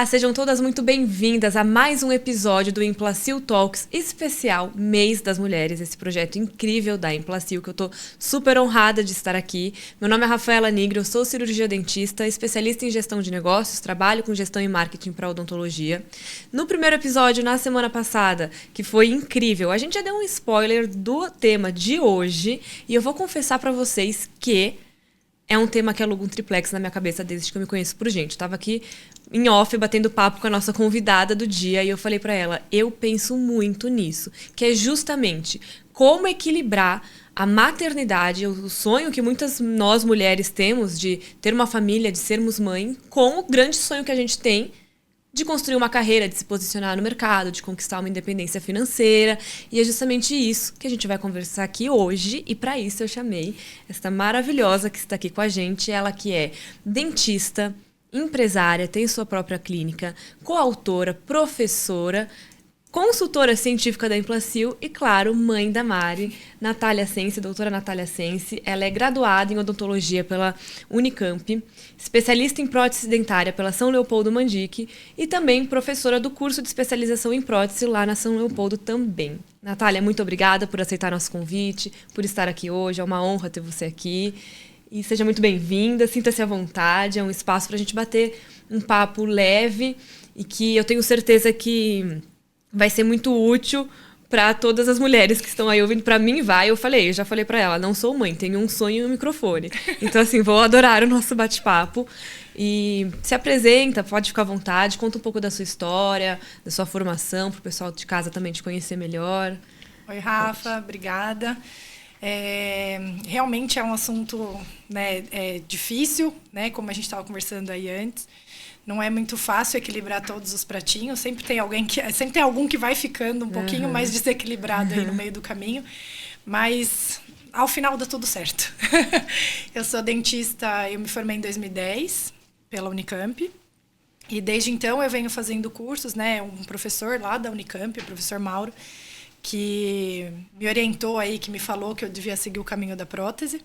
Olá, sejam todas muito bem-vindas a mais um episódio do Implacil Talks especial Mês das Mulheres, esse projeto incrível da Implacil, que eu tô super honrada de estar aqui. Meu nome é Rafaela Nigro, eu sou cirurgia dentista, especialista em gestão de negócios, trabalho com gestão e marketing para odontologia. No primeiro episódio, na semana passada, que foi incrível, a gente já deu um spoiler do tema de hoje e eu vou confessar para vocês que é um tema que aluga um triplex na minha cabeça desde que eu me conheço por gente. Eu tava aqui em off, batendo papo com a nossa convidada do dia, e eu falei pra ela, eu penso muito nisso, que é justamente como equilibrar a maternidade, o sonho que muitas nós mulheres temos de ter uma família, de sermos mãe, com o grande sonho que a gente tem de construir uma carreira, de se posicionar no mercado, de conquistar uma independência financeira. E é justamente isso que a gente vai conversar aqui hoje. E para isso eu chamei esta maravilhosa que está aqui com a gente. Ela que é dentista, empresária, tem sua própria clínica, coautora, professora, consultora científica da Implacil e, claro, mãe da Mari, Natália Sense, doutora Natália Sense. Ela é graduada em odontologia pela Unicamp, especialista em prótese dentária pela São Leopoldo Mandic e também professora do curso de especialização em prótese lá na São Leopoldo também. Natália, muito obrigada por aceitar nosso convite, por estar aqui hoje. É uma honra ter você aqui. E seja muito bem-vinda, sinta-se à vontade. É um espaço para a gente bater um papo leve e que eu tenho certeza que vai ser muito útil para todas as mulheres que estão aí ouvindo. Para mim vai, eu já falei para ela, não sou mãe, tenho um sonho e um microfone. Então assim, vou adorar o nosso bate-papo. E se apresenta, pode ficar à vontade, conta um pouco da sua história, da sua formação, para o pessoal de casa também te conhecer melhor. Oi, Rafa, obrigada. Realmente é um assunto, né, difícil, né, como a gente estava conversando aí antes. Não é muito fácil equilibrar todos os pratinhos. Sempre tem algum que vai ficando um pouquinho mais desequilibrado aí no meio do caminho. Mas ao final dá tudo certo. Eu sou dentista, eu me formei em 2010 pela Unicamp. E desde então eu venho fazendo cursos, né? Um professor lá da Unicamp, o professor Mauro, que me orientou aí, que me falou que eu devia seguir o caminho da prótese.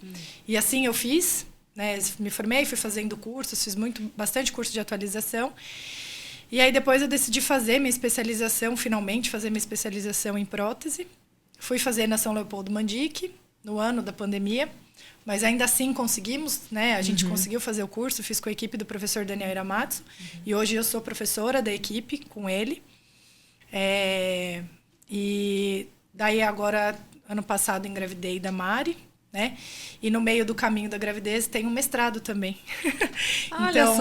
E assim eu fiz. Né, me formei, fui fazendo cursos, fiz bastante curso de atualização. E aí depois eu decidi fazer minha especialização, finalmente fazer minha especialização em prótese. Fui fazer na São Leopoldo Mandic, no ano da pandemia, mas ainda assim conseguimos, né? A gente conseguiu fazer o curso, fiz com a equipe do professor Daniel Iramatsu, e hoje eu sou professora da equipe com ele. E daí agora, ano passado, engravidei da Mari, né? E no meio do caminho da gravidez tem um mestrado também. Olha então,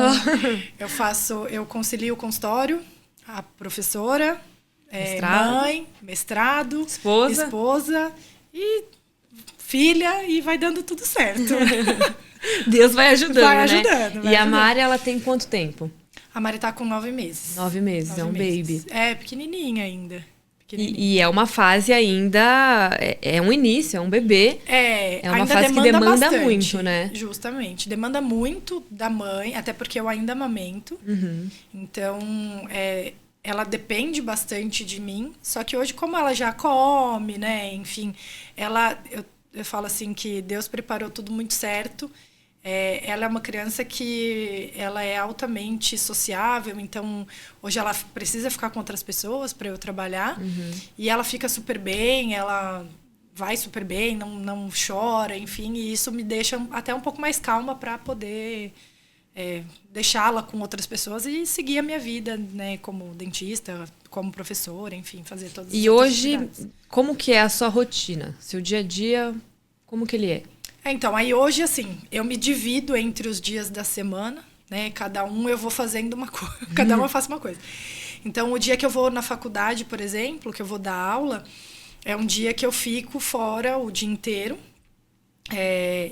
só. eu concilio o consultório, a professora, mãe, mestrado, esposa e filha, e vai dando tudo certo. Deus vai ajudando, vai né? ajudando. E a Mari, ela tem quanto tempo? A Mari tá com 9 meses. 9 meses, é um baby. É, pequenininha ainda. E é uma fase ainda, é um início, é um bebê. É uma fase que demanda bastante, muito, né? Justamente, demanda muito da mãe, até porque eu ainda amamento. Então, ela depende bastante de mim. Só que hoje, como ela já come, né? Enfim, eu falo assim que Deus preparou tudo muito certo. Ela é uma criança que ela é altamente sociável, então hoje ela precisa ficar com outras pessoas para eu trabalhar. E ela fica super bem, ela vai super bem, não chora, enfim, e isso me deixa até um pouco mais calma para poder deixá-la com outras pessoas e seguir a minha vida, né, como dentista, como professora, enfim, fazer todas as outras atividades. Hoje, como que é a sua rotina? Seu dia a dia, como que ele é? Então, aí hoje, assim, eu me divido entre os dias da semana, né? Cada um eu vou fazendo uma coisa, cada um eu faço uma coisa. Então, o dia que eu vou na faculdade, por exemplo, que eu vou dar aula, é um dia que eu fico fora o dia inteiro.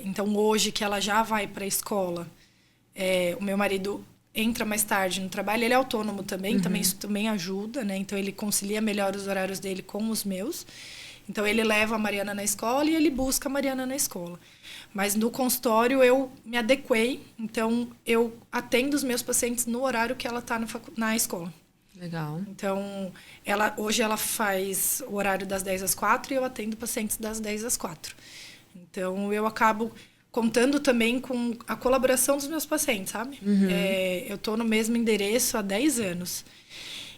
Então, hoje que ela já vai para a escola, o meu marido entra mais tarde no trabalho, ele é autônomo também, isso também ajuda, né? Então, ele concilia melhor os horários dele com os meus. Então, ele leva a Mariana na escola e ele busca a Mariana na escola. Mas no consultório eu me adequei, então eu atendo os meus pacientes no horário que ela está na escola. Legal. Então, hoje ela faz o horário das 10 às 4 e eu atendo pacientes das 10 às 4. Então, eu acabo contando também com a colaboração dos meus pacientes, sabe? Eu tô no mesmo endereço há 10 anos.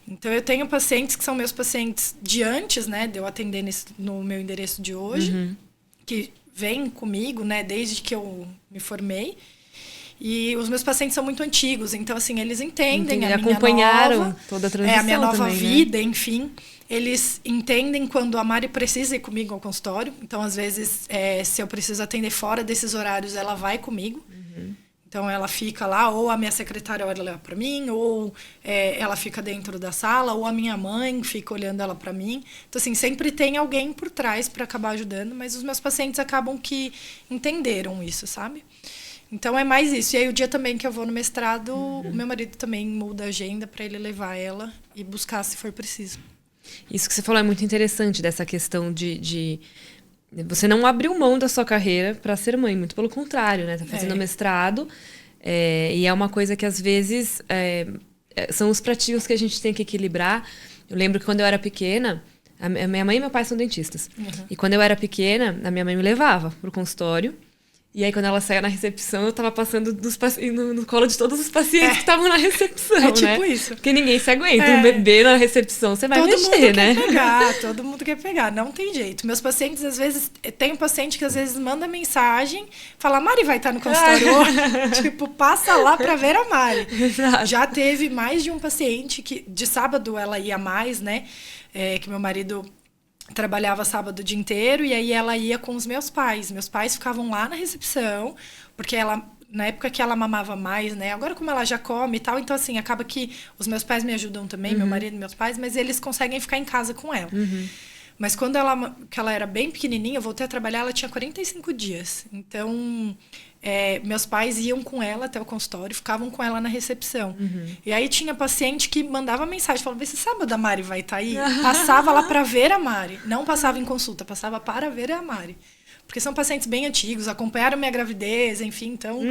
Então, eu tenho pacientes que são meus pacientes de antes, né? De eu atender no meu endereço de hoje, que vêm comigo, né? Desde que eu me formei. E os meus pacientes são muito antigos, então, assim, eles entendem a minha acompanharam toda a transição a minha nova também, vida, né? enfim. Eles entendem quando a Mari precisa ir comigo ao consultório. Então, às vezes, se eu preciso atender fora desses horários, ela vai comigo. Então, ela fica lá, ou a minha secretária olha para mim, ou ela fica dentro da sala, ou a minha mãe fica olhando ela para mim. Então, assim, sempre tem alguém por trás para acabar ajudando, mas os meus pacientes acabam que entenderam isso, sabe? Então, é mais isso. E aí, o dia também que eu vou no mestrado, o meu marido também muda a agenda para ele levar ela e buscar se for preciso. Isso que você falou é muito interessante, dessa questão de você não abriu mão da sua carreira para ser mãe, muito pelo contrário, né? Tá fazendo mestrado, e é uma coisa que às vezes são os pratinhos que a gente tem que equilibrar. Eu lembro que quando eu era pequena, a minha mãe e meu pai são dentistas. E quando eu era pequena, a minha mãe me levava pro consultório. E aí, quando ela saía na recepção, eu tava passando no colo de todos os pacientes que estavam na recepção, É tipo né? isso. Porque ninguém se aguenta. Um bebê na recepção, você vai mexer, né? Todo mundo quer pegar, não tem jeito. Meus pacientes, às vezes, tem um paciente que às vezes manda mensagem, fala, Mari vai estar no consultório hoje? Tipo, passa lá pra ver a Mari. Exato. Já teve mais de um paciente que, de sábado ela ia mais, né? Que meu marido trabalhava sábado o dia inteiro, e aí ela ia com os meus pais. Meus pais ficavam lá na recepção, porque ela, na época que ela mamava mais, né? Agora, como ela já come e tal, então, assim, acaba que os meus pais me ajudam também, meu marido e meus pais, mas eles conseguem ficar em casa com ela. Mas quando ela era bem pequenininha, eu voltei a trabalhar, ela tinha 45 dias. Então, meus pais iam com ela até o consultório, ficavam com ela na recepção. E aí tinha paciente que mandava mensagem, falava, esse sábado a Mari vai estar aí? Passava lá para ver a Mari. Não passava em consulta, passava para ver a Mari. Porque são pacientes bem antigos, acompanharam minha gravidez, enfim, então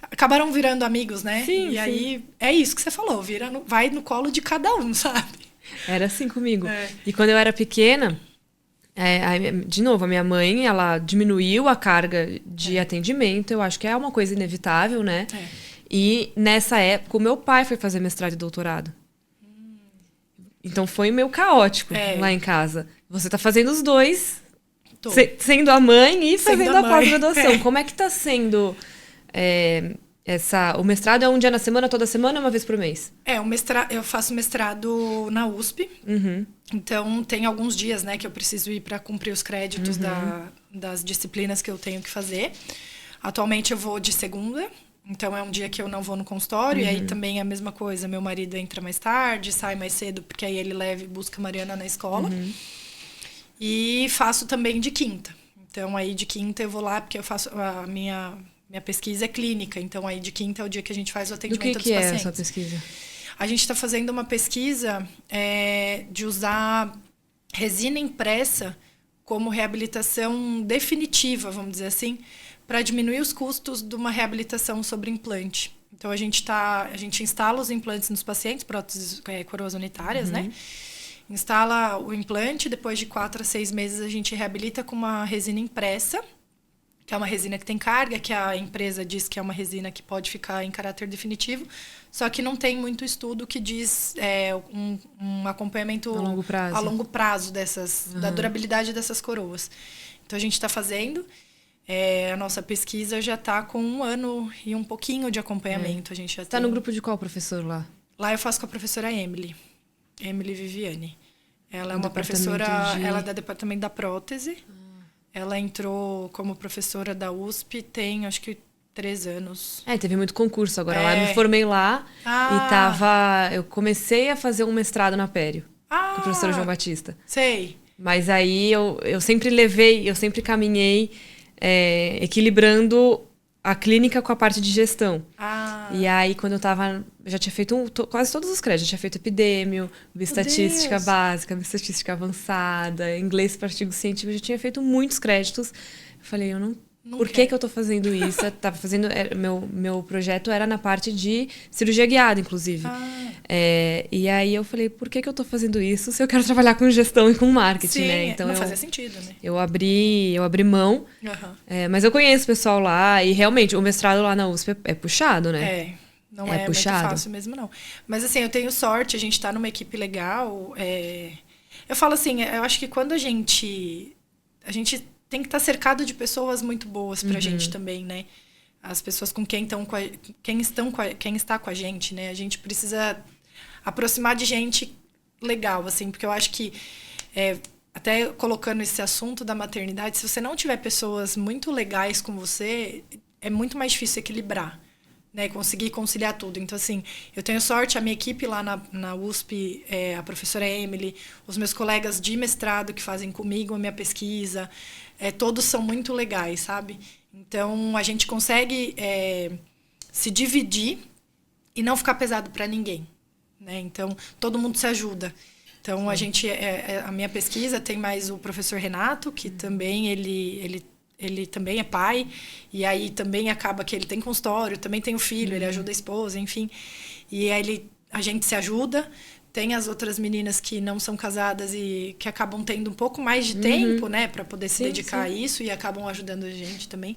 acabaram virando amigos, né? Sim, aí é isso que você falou, vai no colo de cada um, sabe? Era assim comigo. E quando eu era pequena, de novo, a minha mãe, ela diminuiu a carga de atendimento. Eu acho que é uma coisa inevitável, né? E nessa época, o meu pai foi fazer mestrado e doutorado. Então foi meio caótico lá em casa. Você tá fazendo os dois, sendo a mãe e fazendo a pós-graduação. Como é que tá sendo... o mestrado é um dia na semana, toda semana ou uma vez por mês? Eu faço mestrado na USP. Então, tem alguns dias, né, que eu preciso ir para cumprir os créditos das disciplinas que eu tenho que fazer. Atualmente, eu vou de segunda. Então, é um dia que eu não vou no consultório. E aí, também é a mesma coisa. Meu marido entra mais tarde, sai mais cedo, porque aí ele leva e busca a Mariana na escola. E faço também de quinta. Então, aí de quinta eu vou lá, porque eu faço a minha pesquisa é clínica, então aí de quinta é o dia que a gente faz o atendimento dos pacientes. Do que é a sua pesquisa? A gente está fazendo uma pesquisa de usar resina impressa como reabilitação definitiva, vamos dizer assim, para diminuir os custos de uma reabilitação sobre implante. Então, a gente instala os implantes nos pacientes, próteses coroas unitárias, né? Instala o implante, depois de 4 a 6 meses a gente reabilita com uma resina impressa, que é uma resina que tem carga, que a empresa diz que é uma resina que pode ficar em caráter definitivo, só que não tem muito estudo que diz um acompanhamento a longo prazo da durabilidade dessas coroas. Então, a gente está fazendo, a nossa pesquisa já está com 1 ano e um pouquinho de acompanhamento. A gente já está no grupo de qual professor lá? Lá eu faço com a professora Emily Viviane. Ela é uma professora, ela é do departamento da prótese. Ela entrou como professora da USP tem, acho que, 3 anos. Teve muito concurso agora. Lá eu me formei lá e eu comecei a fazer um mestrado na Pério, com o professor João Batista. Sei. Mas aí eu sempre caminhei equilibrando a clínica com a parte de gestão. E aí, quando eu já tinha feito quase todos os créditos. Já tinha feito epidêmio, bioestatística básica, bioestatística avançada, inglês para artigo científico. Eu já tinha feito muitos créditos. Eu falei, por que eu tô fazendo isso? Eu tava fazendo... Meu projeto era na parte de cirurgia guiada, inclusive. E aí eu falei, por que eu tô fazendo isso se eu quero trabalhar com gestão e com marketing, Sim, né? Então não fazia sentido, né? Eu abri mão, mas eu conheço o pessoal lá e realmente o mestrado lá na USP é puxado, né? Não é muito fácil mesmo, não. Mas assim, eu tenho sorte, a gente tá numa equipe legal. Eu falo assim, eu acho que quando a gente tem que estar cercado de pessoas muito boas pra gente também, né? As pessoas com quem está com a gente, né? A gente precisa aproximar de gente legal, assim, porque eu acho que até colocando esse assunto da maternidade, se você não tiver pessoas muito legais com você, é muito mais difícil equilibrar, né? Conseguir conciliar tudo. Então, assim, eu tenho sorte, a minha equipe lá na USP, a professora Emily, os meus colegas de mestrado que fazem comigo a minha pesquisa, todos são muito legais, sabe? Então, a gente consegue se dividir e não ficar pesado para ninguém, né? Então, todo mundo se ajuda. Então, a minha pesquisa tem mais o professor Renato, que também ele também é pai, e aí também acaba que ele tem consultório, também tem o filho, ele ajuda a esposa, enfim. E aí a gente se ajuda. Tem as outras meninas que não são casadas e que acabam tendo um pouco mais de tempo, né, para poder se dedicar a isso e acabam ajudando a gente também.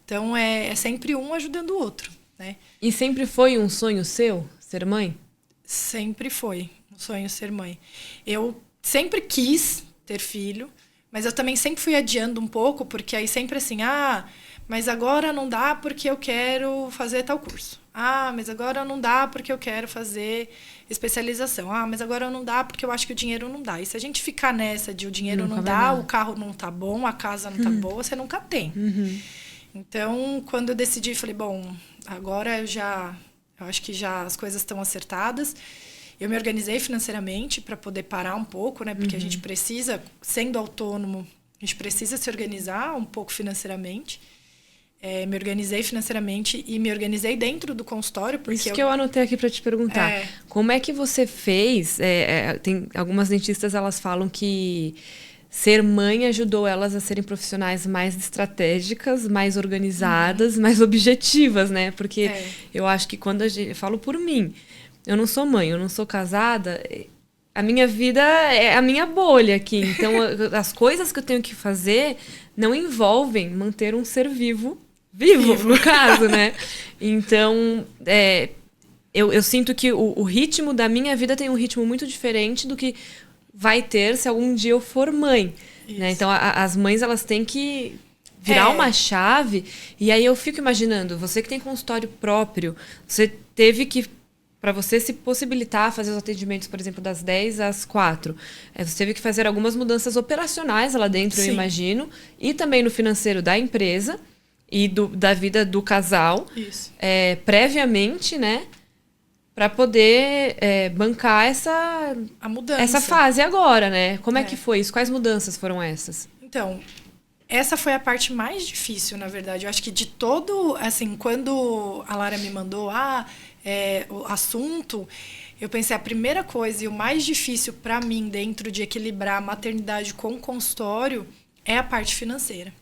Então, é sempre um ajudando o outro, né? E sempre foi um sonho seu ser mãe? Sempre foi um sonho ser mãe. Eu sempre quis ter filho, mas eu também sempre fui adiando um pouco, porque aí sempre assim, mas agora não dá porque eu quero fazer tal curso. Mas agora não dá porque eu quero fazer especialização. Mas agora não dá porque eu acho que o dinheiro não dá. E se a gente ficar nessa de o dinheiro não dá, o carro não tá bom, a casa não tá boa, você nunca tem. Então, quando eu decidi, falei, bom, agora eu acho que já as coisas estão acertadas. Eu me organizei financeiramente para poder parar um pouco, né? Porque a gente precisa, sendo autônomo, a gente precisa se organizar um pouco financeiramente. Me organizei financeiramente e me organizei dentro do consultório. Porque Isso que eu anotei aqui para te perguntar. Como é que você fez? Tem algumas dentistas, elas falam que ser mãe ajudou elas a serem profissionais mais estratégicas, mais organizadas, mais objetivas, né? Porque eu acho que quando eu falo por mim, eu não sou mãe, eu não sou casada, a minha vida é a minha bolha aqui. Então, as coisas que eu tenho que fazer não envolvem manter um ser vivo, no caso, né? Então, eu sinto que o ritmo da minha vida tem um ritmo muito diferente do que vai ter se algum dia eu for mãe, né? Então, as mães, elas têm que virar uma chave. E aí eu fico imaginando, você que tem consultório próprio, você teve que, para você se possibilitar fazer os atendimentos, por exemplo, das 10 às 4, você teve que fazer algumas mudanças operacionais lá dentro, eu imagino, e também no financeiro da empresa e da vida do casal, previamente, né? Para poder bancar a mudança. Essa fase agora, né? Como é que foi isso? Quais mudanças foram essas? Então, essa foi a parte mais difícil, na verdade. Eu acho que de todo, assim, quando a Lara me mandou o assunto, eu pensei, a primeira coisa e o mais difícil para mim dentro de equilibrar a maternidade com o consultório é a parte financeira.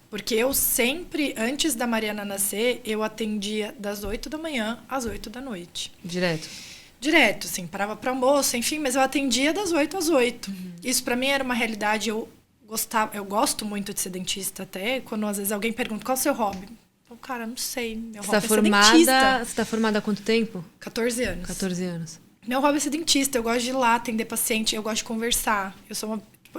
Porque eu sempre, antes da Mariana nascer, eu atendia das 8 da manhã às 8 da noite. Direto, assim, parava para almoço, enfim, mas eu atendia das 8 às 8. Isso para mim era uma realidade, eu gosto muito de ser dentista até, quando às vezes alguém pergunta, qual é o seu hobby? Eu, cara, não sei, meu hobby é ser dentista. Você está formada há quanto tempo? 14 anos. 14 anos. Meu hobby é ser dentista, eu gosto de ir lá atender paciente, eu gosto de conversar.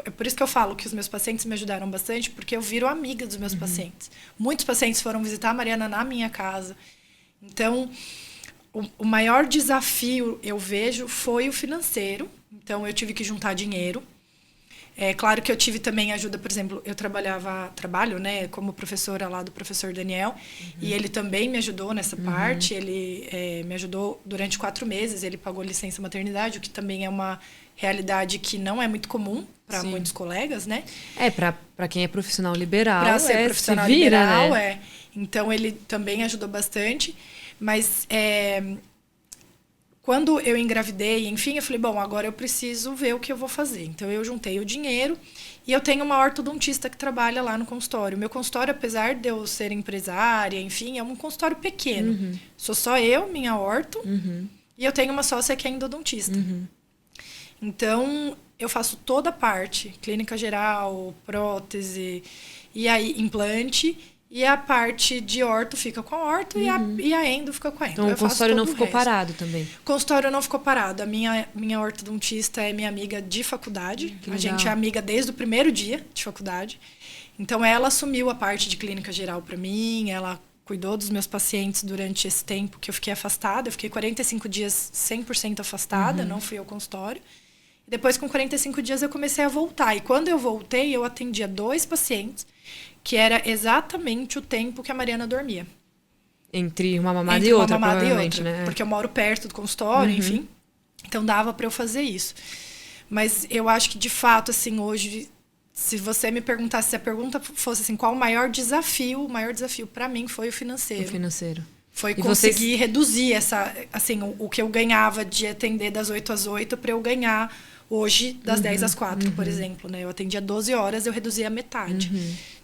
É por isso que eu falo que os meus pacientes me ajudaram bastante, porque eu viro amiga dos meus pacientes. Muitos pacientes foram visitar a Mariana na minha casa. Então, o maior desafio, eu vejo, foi o financeiro. Então, eu tive que juntar dinheiro. É claro que eu tive também ajuda, por exemplo, eu trabalho, né, como professora lá do professor Daniel, e ele também me ajudou nessa parte. Ele me ajudou durante 4 meses, ele pagou licença maternidade, o que também é uma realidade que não é muito comum para muitos colegas, né? Para quem é profissional liberal, para ser profissional se vira, liberal, né? Então, ele também ajudou bastante, mas quando eu engravidei, enfim, eu falei, bom, agora eu preciso ver o que eu vou fazer. Então, eu juntei o dinheiro e eu tenho uma ortodontista que trabalha lá no consultório. O meu consultório, apesar de eu ser empresária, enfim, é um consultório pequeno. Sou só eu, minha orto, E eu tenho uma sócia que é endodontista. Então, eu faço toda a parte, clínica geral, prótese, e aí implante, e a parte de orto fica com a orto e a endo fica com a endo. Então, o consultório não ficou parado também? O consultório não ficou parado. A minha ortodontista é minha amiga de faculdade. A gente é amiga desde o primeiro dia de faculdade. Então, ela assumiu a parte de clínica geral para mim, ela cuidou dos meus pacientes durante esse tempo que eu fiquei afastada. Eu fiquei 45 dias 100% afastada, não fui ao consultório. E depois, com 45 dias, eu comecei a voltar. E quando eu voltei, eu atendia 2 pacientes, que era exatamente o tempo que a Mariana dormia. Entre uma mamada e outra, provavelmente, né? Porque eu moro perto do consultório, enfim. Então, dava para eu fazer isso. Mas eu acho que, de fato, assim, hoje, se você me perguntasse, se a pergunta fosse assim, qual o maior desafio para mim foi o financeiro. O financeiro. Foi conseguir reduzir assim, o que eu ganhava de atender das 8 às 8 para eu ganhar hoje das 10 às 4, por exemplo, né? Eu atendia 12 horas, eu reduzia a metade.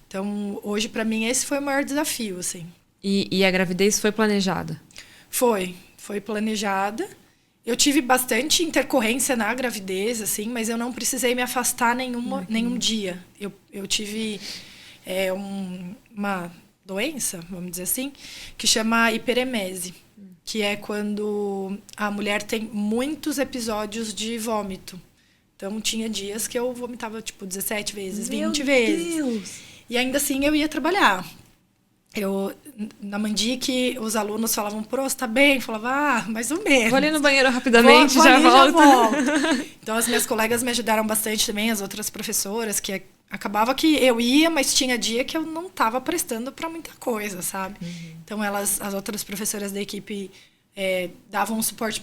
Então, hoje, para mim, esse foi o maior desafio, assim. E a gravidez foi planejada? Foi planejada. Eu tive bastante intercorrência na gravidez, assim, mas eu não precisei me afastar nenhum dia. Eu tive uma doença, vamos dizer assim, que chama hiperemese, que é quando a mulher tem muitos episódios de vômito. Então, tinha dias que eu vomitava, 17 vezes, 20 vezes. Deus. E ainda assim, eu ia trabalhar. Na Mandic, os alunos falavam, você tá bem? Eu falava, mais ou menos. Vou ali no banheiro rapidamente, já volto. Então, as minhas colegas me ajudaram bastante também, as outras professoras, que acabava que eu ia, mas tinha dia que eu não estava prestando para muita coisa, sabe? Então, as outras professoras da equipe davam um suporte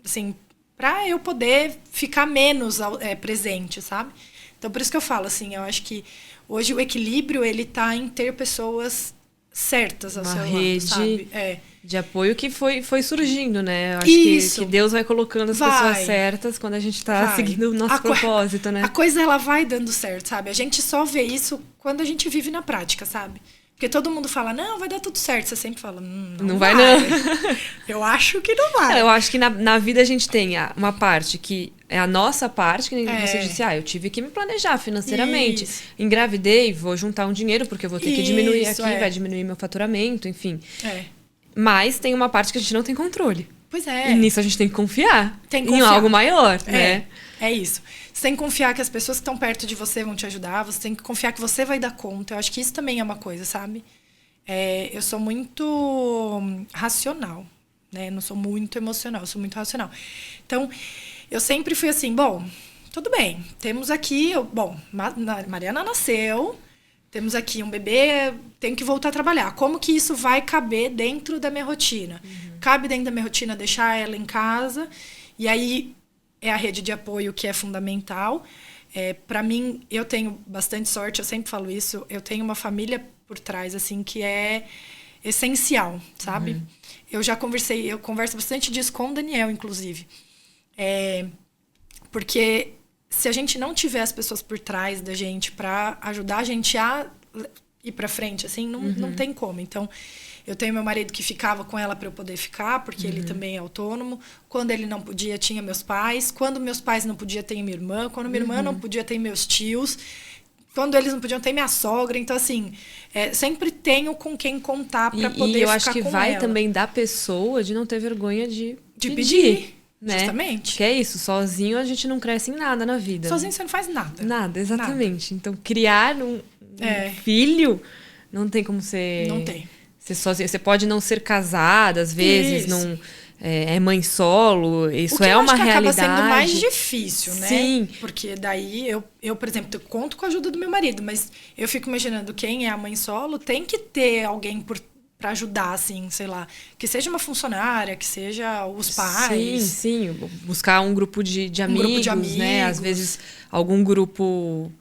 assim, para eu poder ficar menos presente, sabe? Então, por isso que eu falo, assim, eu acho que hoje o equilíbrio, ele tá em ter pessoas certas ao seu lado, sabe? De apoio que foi surgindo, né? Eu acho que Deus vai colocando as pessoas certas quando a gente tá seguindo o nosso propósito, né? A coisa, ela vai dando certo, sabe? A gente só vê isso quando a gente vive na prática, sabe? Porque todo mundo fala, não, vai dar tudo certo. Você sempre fala, não vai. Não. Eu acho que não vai. Eu acho que na vida a gente tem uma parte que é a nossa parte, que nem você disse, eu tive que me planejar financeiramente. Isso. Engravidei, vou juntar um dinheiro, porque eu vou ter que diminuir aqui, vai diminuir meu faturamento, enfim. Mas tem uma parte que a gente não tem controle. Pois é. E nisso a gente tem que confiar em algo maior, né? É isso. Você tem que confiar que as pessoas que estão perto de você vão te ajudar. Você tem que confiar que você vai dar conta. Eu acho que isso também é uma coisa, sabe? Eu sou muito racional, né? Não sou muito emocional, eu sou muito racional. Então, eu sempre fui assim, bom, tudo bem. Temos aqui... Mariana nasceu, temos aqui um bebê, tenho que voltar a trabalhar. Como que isso vai caber dentro da minha rotina? Cabe dentro da minha rotina deixar ela em casa. E aí... é a rede de apoio que é fundamental. Para mim, eu tenho bastante sorte, eu sempre falo isso. Eu tenho uma família por trás, assim, que é essencial, sabe? Eu converso bastante disso com o Daniel, inclusive. Porque se a gente não tiver as pessoas por trás da gente para ajudar a gente a ir para frente, assim, não tem como. Então, eu tenho meu marido que ficava com ela para eu poder ficar, porque ele também é autônomo. Quando ele não podia, tinha meus pais. Quando meus pais não podiam, tem minha irmã. Quando minha irmã não podia, tem meus tios. Quando eles não podiam, tem minha sogra. Então, assim, sempre tenho com quem contar para poder ficar com ela. E eu acho que vai também da pessoa de não ter vergonha de pedir. Né? Justamente. Que é isso, sozinho a gente não cresce em nada na vida. Sozinho você não faz nada. Nada, exatamente. Nada. Então, criar um filho não tem como ser... Não tem. Sozinha. Você pode não ser casada, às vezes, não é mãe solo, isso é uma realidade. Acaba sendo mais difícil, né? Sim. Porque daí eu, por exemplo, conto com a ajuda do meu marido, mas eu fico imaginando quem é a mãe solo tem que ter alguém para ajudar, assim, sei lá, que seja uma funcionária, que seja os pais. Sim, buscar um grupo de amigos, né? Às vezes algum grupo...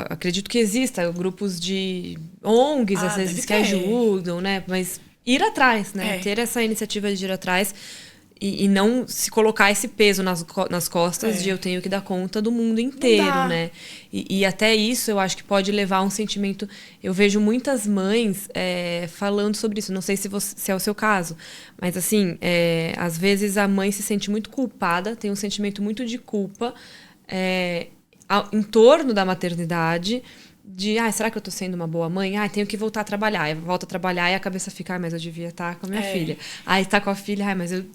acredito que exista grupos de ONGs, às vezes, que ajudam, né? Mas ir atrás, né? Ter essa iniciativa de ir atrás. E não se colocar esse peso nas costas de eu tenho que dar conta do mundo inteiro, né? E até isso eu acho que pode levar a um sentimento... Eu vejo muitas mães falando sobre isso. Não sei se é o seu caso. Mas, assim, às vezes a mãe se sente muito culpada, tem um sentimento muito de culpa em torno da maternidade... será que eu tô sendo uma boa mãe? Tenho que voltar a trabalhar. Eu volto a trabalhar e a cabeça fica, mas eu devia estar com a minha filha. Tá com a filha, mas o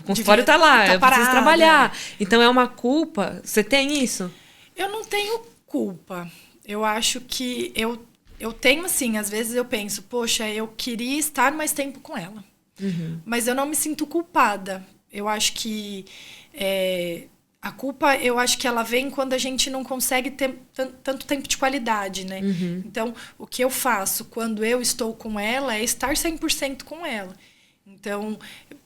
consultório tá lá, eu preciso trabalhar. Então é uma culpa. Você tem isso? Eu não tenho culpa. Eu acho que eu tenho, assim, às vezes eu penso, poxa, eu queria estar mais tempo com ela. Mas eu não me sinto culpada. Eu acho que a culpa, eu acho que ela vem quando a gente não consegue ter tanto tempo de qualidade, né? Então, o que eu faço quando eu estou com ela é estar 100% com ela. Então,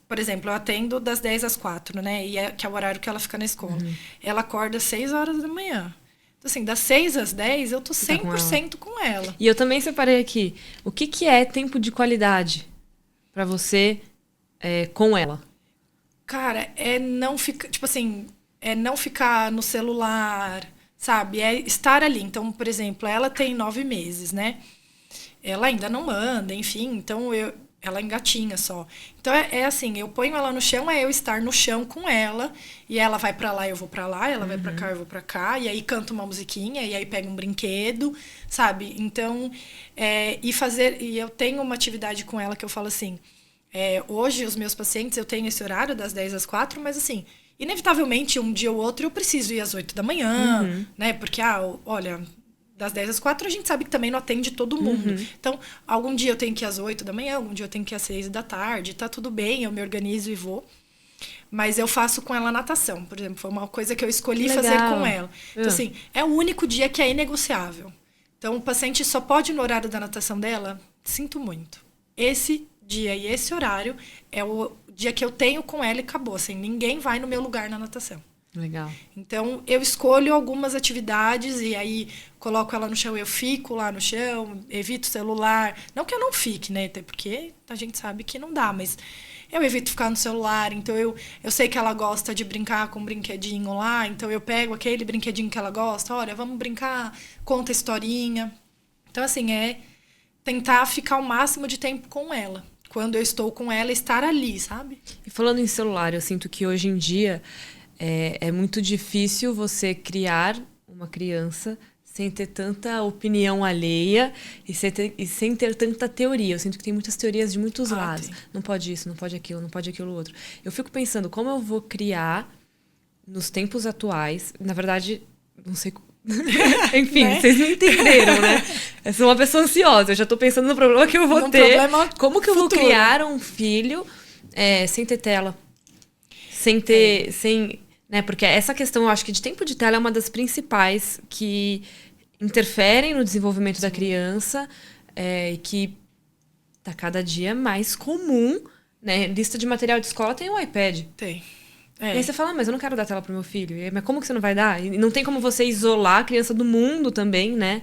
por exemplo, eu atendo das 10 às 4, né? Que é o horário que ela fica na escola. Ela acorda às 6 horas da manhã. Então, assim, das 6 às 10, eu tô 100% com ela. E eu também separei aqui. O que é tempo de qualidade pra você com ela? Cara, não ficar... Tipo assim... não ficar no celular, sabe? É estar ali. Então, por exemplo, ela tem 9 meses, né? Ela ainda não anda, enfim. Então, ela engatinha só. Então, assim, eu ponho ela no chão, eu estar no chão com ela. E ela vai pra lá, eu vou pra lá. Ela vai pra cá, eu vou pra cá. E aí, canto uma musiquinha. E aí, pega um brinquedo, sabe? Então, E eu tenho uma atividade com ela que eu falo assim... hoje, os meus pacientes, eu tenho esse horário das 10 às 4, mas assim... Inevitavelmente, um dia ou outro, eu preciso ir às 8 da manhã, né? Porque, olha, das 10 às 4, a gente sabe que também não atende todo mundo. Então, algum dia eu tenho que ir às 8 da manhã, algum dia eu tenho que ir às 6 da tarde, tá tudo bem, eu me organizo e vou. Mas eu faço com ela natação, por exemplo. Foi uma coisa que eu escolhi fazer com ela. Então, assim, é o único dia que é inegociável. Então, o paciente só pode ir no horário da natação dela? Sinto muito. Esse dia e esse horário é o dia que eu tenho com ela e acabou. Assim, ninguém vai no meu lugar na natação. Legal. Então, eu escolho algumas atividades e aí coloco ela no chão, eu fico lá no chão, evito o celular. Não que eu não fique, né? Até porque a gente sabe que não dá, mas eu evito ficar no celular. Então, eu sei que ela gosta de brincar com um brinquedinho lá, então eu pego aquele brinquedinho que ela gosta. Olha, vamos brincar, conta historinha. Então, assim, tentar ficar o máximo de tempo com ela. Quando eu estou com ela, estar ali, sabe? E falando em celular, eu sinto que hoje em dia é muito difícil você criar uma criança sem ter tanta opinião alheia e sem ter tanta teoria. Eu sinto que tem muitas teorias de muitos lados. Tem. Não pode isso, não pode aquilo, não pode aquilo outro. Eu fico pensando como eu vou criar nos tempos atuais. Na verdade, não sei... Enfim, né? Vocês não entenderam, né? Eu sou uma pessoa ansiosa, eu já tô pensando no problema que eu vou ter. Como que eu vou criar um filho sem ter tela? Sem ter... né? Porque essa questão, eu acho que de tempo de tela é uma das principais que interferem no desenvolvimento da criança e que tá cada dia mais comum, né? Lista de material de escola tem um iPad. Tem. E aí você fala, mas eu não quero dar tela pro meu filho. Mas como que você não vai dar? E não tem como você isolar a criança do mundo também, né?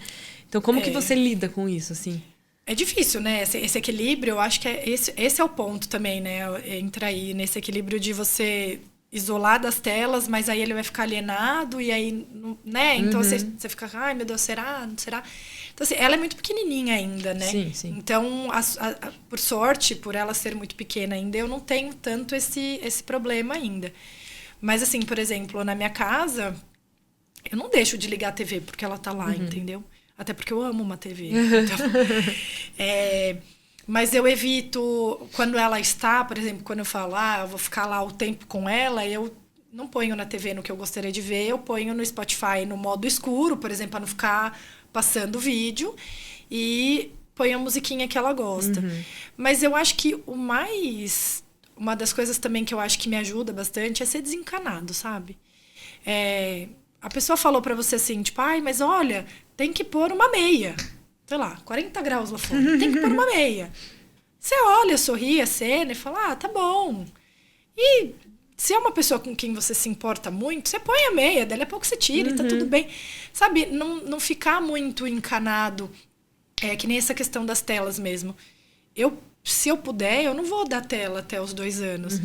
Então, como que você lida com isso, assim? É difícil, né? Esse equilíbrio, eu acho que esse é o ponto também, né? Entra aí nesse equilíbrio de você isolar das telas, mas aí ele vai ficar alienado e aí, né? Então, você fica, ai, meu Deus, será? Não será? Então, assim, ela é muito pequenininha ainda, né? Sim, sim. Então, por sorte, por ela ser muito pequena ainda, eu não tenho tanto esse problema ainda. Mas, assim, por exemplo, na minha casa, eu não deixo de ligar a TV porque ela tá lá, entendeu? Até porque eu amo uma TV. Então, mas eu evito, quando ela está, por exemplo, quando eu falo, eu vou ficar lá o tempo com ela, eu não ponho na TV no que eu gostaria de ver, eu ponho no Spotify no modo escuro, por exemplo, para não ficar passando vídeo, e ponho a musiquinha que ela gosta. Mas eu acho que uma das coisas também que eu acho que me ajuda bastante é ser desencanado, sabe? A pessoa falou pra você assim, tipo, mas olha, tem que pôr uma meia. Sei lá, 40 graus lá fora. Tem que pôr uma meia. Você olha, sorri a cena e fala, tá bom. E se é uma pessoa com quem você se importa muito, você põe a meia, dali a pouco você tira e tá tudo bem. Sabe, não ficar muito encanado. Que nem essa questão das telas mesmo. Se eu puder, eu não vou dar tela até os 2 anos.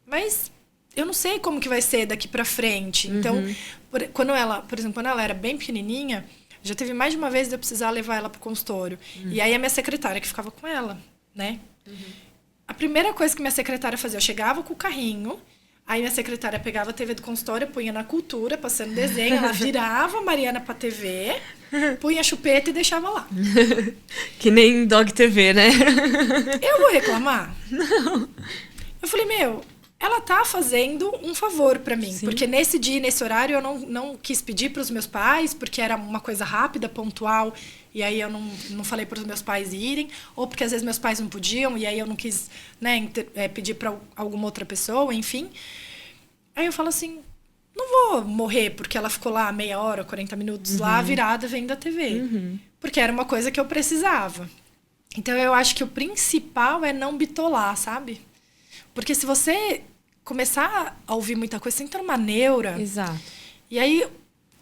mas eu não sei como que vai ser daqui pra frente. Então, por exemplo, quando ela era bem pequenininha, já teve mais de uma vez de eu precisar levar ela pro consultório. E aí a minha secretária que ficava com ela, né? A primeira coisa que minha secretária fazia, eu chegava com o carrinho, aí minha secretária pegava a TV do consultório, punha na cultura, passando desenho, ela virava a Mariana pra TV, punha a chupeta e deixava lá. Que nem Dog TV, né? Eu vou reclamar? Não. Eu falei, ela tá fazendo um favor pra mim. Sim. Porque nesse dia e nesse horário eu não quis pedir pros meus pais, porque era uma coisa rápida, pontual, e aí eu não falei pros meus pais irem, ou porque às vezes meus pais não podiam, e aí eu não quis, né, pedir pra alguma outra pessoa, enfim. Aí eu falo assim, não vou morrer porque ela ficou lá meia hora, 40 minutos lá, virada, vendo a TV. Porque era uma coisa que eu precisava. Então eu acho que o principal é não bitolar, sabe? Porque se você começar a ouvir muita coisa, você entra numa neura. Exato. E aí,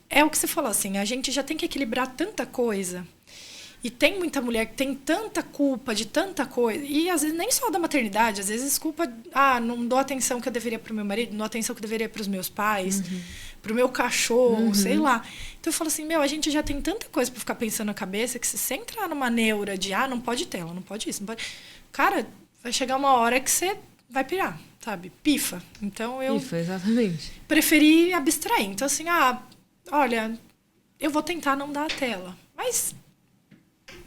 é o que você falou, assim, a gente já tem que equilibrar tanta coisa. E tem muita mulher que tem tanta culpa de tanta coisa. E às vezes nem só da maternidade, às vezes culpa, não dou atenção que eu deveria pro meu marido, não dou atenção que eu deveria pros meus pais, pro meu cachorro, sei lá. Então eu falo assim, a gente já tem tanta coisa pra ficar pensando na cabeça que se você entrar numa neura de, não pode ter ela, não pode isso, não pode... Cara, vai chegar uma hora que você vai pirar, sabe? Pifa. Então eu exatamente. Preferi abstrair. Então assim, olha, eu vou tentar não dar a tela. Mas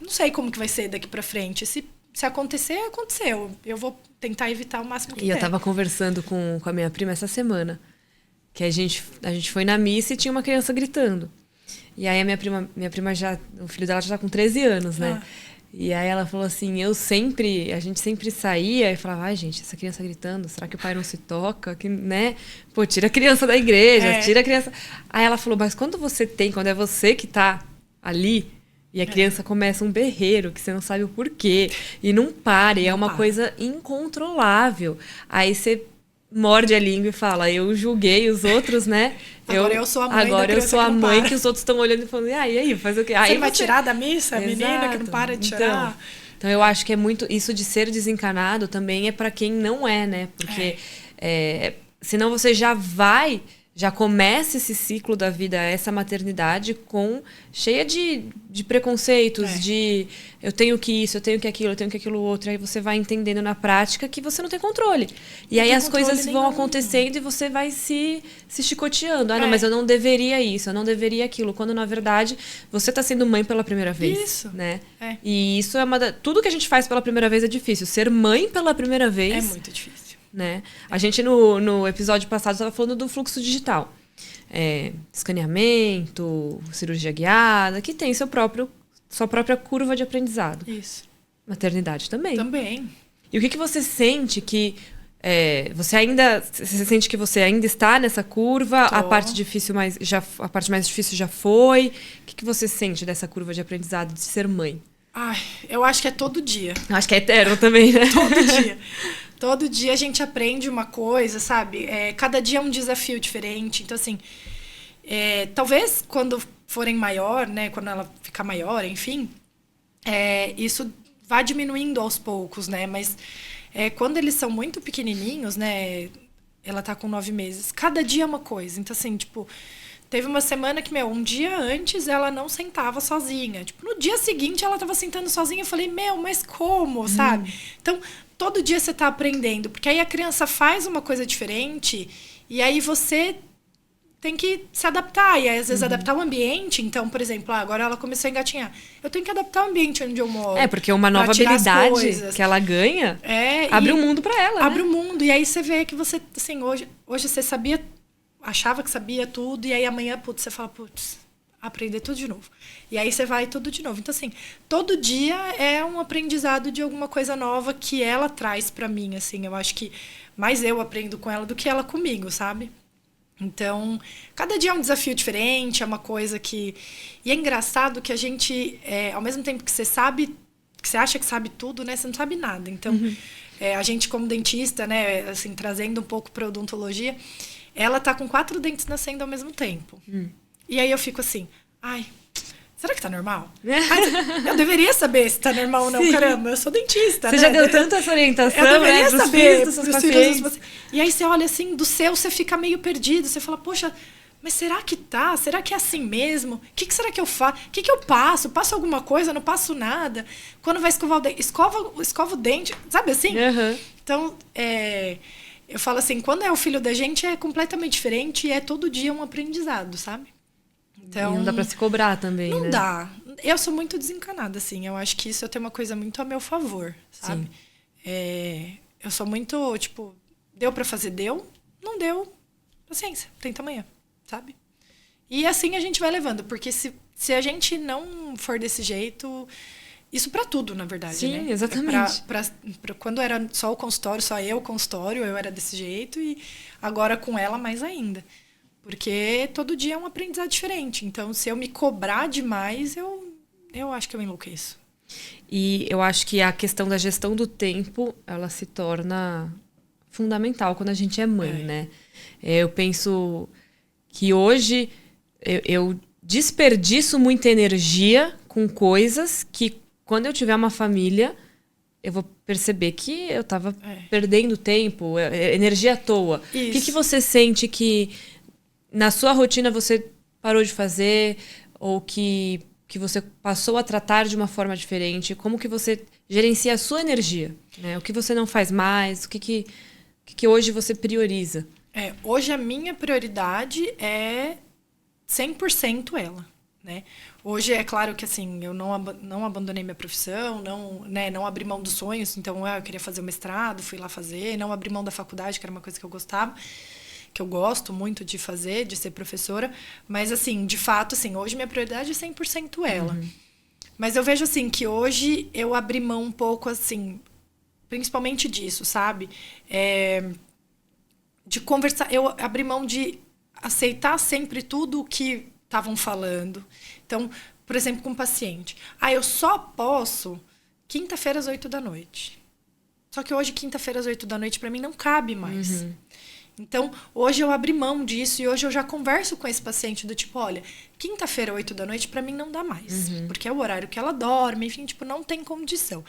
não sei como que vai ser daqui pra frente. Se acontecer, aconteceu. Eu vou tentar evitar o máximo que der. E eu tava conversando com a minha prima essa semana, que a gente foi na missa e tinha uma criança gritando. E aí a minha prima já, o filho dela já tá com 13 anos, né? E aí ela falou assim, a gente sempre saía e falava, gente, essa criança gritando, será que o pai não se toca? Que, né? Pô, tira a criança da igreja, tira a criança... Aí ela falou, mas quando é você que tá ali, e a criança começa um berreiro, que você não sabe o porquê, e não para, e é uma coisa incontrolável. Aí você morde a língua e fala, eu julguei os outros, né? Agora eu sou a mãe Agora eu sou a mãe que os outros estão olhando e falando, e aí, faz o quê? Você vai tirar da missa a menina que não para de chorar? Então eu acho que é muito... Isso de ser desencanado também é para quem não é, né? Porque senão você já começa esse ciclo da vida, essa maternidade cheia de preconceitos, de eu tenho que isso, eu tenho que aquilo, eu tenho que aquilo outro. Aí você vai entendendo na prática que você não tem controle. E aí as coisas vão acontecendo e você vai se chicoteando. Não, mas eu não deveria isso, eu não deveria aquilo. Quando, na verdade, você está sendo mãe pela primeira vez. Isso. Né? E isso é tudo que a gente faz pela primeira vez é difícil. Ser mãe pela primeira vez... É muito difícil. Né? A gente, no episódio passado, estava falando do fluxo digital. Escaneamento, cirurgia guiada, que tem sua própria curva de aprendizado. Isso. Maternidade também. Também. E o que você sente que... Você sente que você ainda está nessa curva? A parte mais difícil já foi? O que você sente dessa curva de aprendizado de ser mãe? Eu acho que é todo dia. Eu acho que é eterno também, né? Todo dia. Todo dia a gente aprende uma coisa, sabe? Cada dia é um desafio diferente. Então, assim, talvez quando forem maior, né? Quando ela ficar maior, enfim, isso vá diminuindo aos poucos, né? Mas quando eles são muito pequenininhos, né? Ela tá com 9 meses. Cada dia é uma coisa. Então, assim, tipo... Teve uma semana que, um dia antes ela não sentava sozinha. Tipo, no dia seguinte ela tava sentando sozinha. Eu falei, mas como, sabe? Então, todo dia você tá aprendendo. Porque aí a criança faz uma coisa diferente e aí você tem que se adaptar. E aí, às vezes, adaptar o ambiente. Então, por exemplo, agora ela começou a engatinhar. Eu tenho que adaptar o ambiente onde eu moro. Porque uma nova habilidade que ela ganha abre um mundo pra ela, abre um mundo. E aí você vê que você, assim, hoje você sabia... Achava que sabia tudo, e aí amanhã, você fala, aprender tudo de novo. E aí você vai tudo de novo. Então, assim, todo dia é um aprendizado de alguma coisa nova que ela traz pra mim, assim. Eu acho que mais eu aprendo com ela do que ela comigo, sabe? Então, cada dia é um desafio diferente, é uma coisa que... E é engraçado que a gente, ao mesmo tempo que você sabe, que você acha que sabe tudo, né? Você não sabe nada. Então, a gente como dentista, né? Assim, trazendo um pouco pra odontologia... Ela tá com 4 dentes nascendo ao mesmo tempo. E aí eu fico assim, será que tá normal? Mas eu deveria saber se tá normal ou não, Sim. caramba, eu sou dentista, Você né? já deu tanta essa orientação, Eu deveria pros saber, filhos dos seus pros pacientes. filhos dos pacientes. E aí você olha assim, do seu você fica meio perdido, você fala, poxa, mas será que tá? Será que é assim mesmo? O que será que eu faço? O que eu passo? Passo alguma coisa? Não passo nada? Quando vai escovar o dente? Escova o dente, sabe assim? Uhum. Então, eu falo assim, quando é o filho da gente é completamente diferente e é todo dia um aprendizado, sabe? Então, e não dá pra se cobrar também, não né? dá. Eu sou muito desencanada, assim. Eu acho que isso eu tenho uma coisa muito a meu favor, sabe? Eu sou muito, tipo, deu pra fazer, deu. Não deu, paciência, tenta amanhã, sabe? E assim a gente vai levando, porque se a gente não for desse jeito... Isso pra tudo, na verdade, Sim, né? exatamente. Pra quando era só o consultório, só eu o consultório, eu era desse jeito. E agora com ela, mais ainda. Porque todo dia é um aprendizado diferente. Então, se eu me cobrar demais, eu acho que eu enlouqueço. E eu acho que a questão da gestão do tempo, ela se torna fundamental quando a gente é mãe, né? Eu penso que hoje eu desperdiço muita energia com coisas que, quando eu tiver uma família, eu vou perceber que eu estava perdendo tempo, energia à toa. Isso. O que você sente que na sua rotina você parou de fazer ou que você passou a tratar de uma forma diferente? Como que você gerencia a sua energia? Né? O que você não faz mais? O que hoje você prioriza? Hoje a minha prioridade é 100% ela, né? Hoje é claro que assim, eu não abandonei minha profissão, não abri mão dos sonhos, então eu queria fazer o mestrado, fui lá fazer, não abri mão da faculdade, que era uma coisa que eu gostava, que eu gosto muito de fazer, de ser professora, mas assim, de fato, assim, hoje minha prioridade é 100% ela. Mas eu vejo assim que hoje eu abri mão um pouco assim, principalmente disso, sabe? De conversar, eu abri mão de aceitar sempre tudo o que estavam falando. Então, por exemplo, com um paciente. Eu só posso quinta-feira às 8h. Só que hoje, quinta-feira às 8h, para mim, não cabe mais. Então, hoje eu abri mão disso e hoje eu já converso com esse paciente do tipo, olha, quinta-feira, 8h, para mim não dá mais. Porque é o horário que ela dorme, enfim, tipo, não tem condição.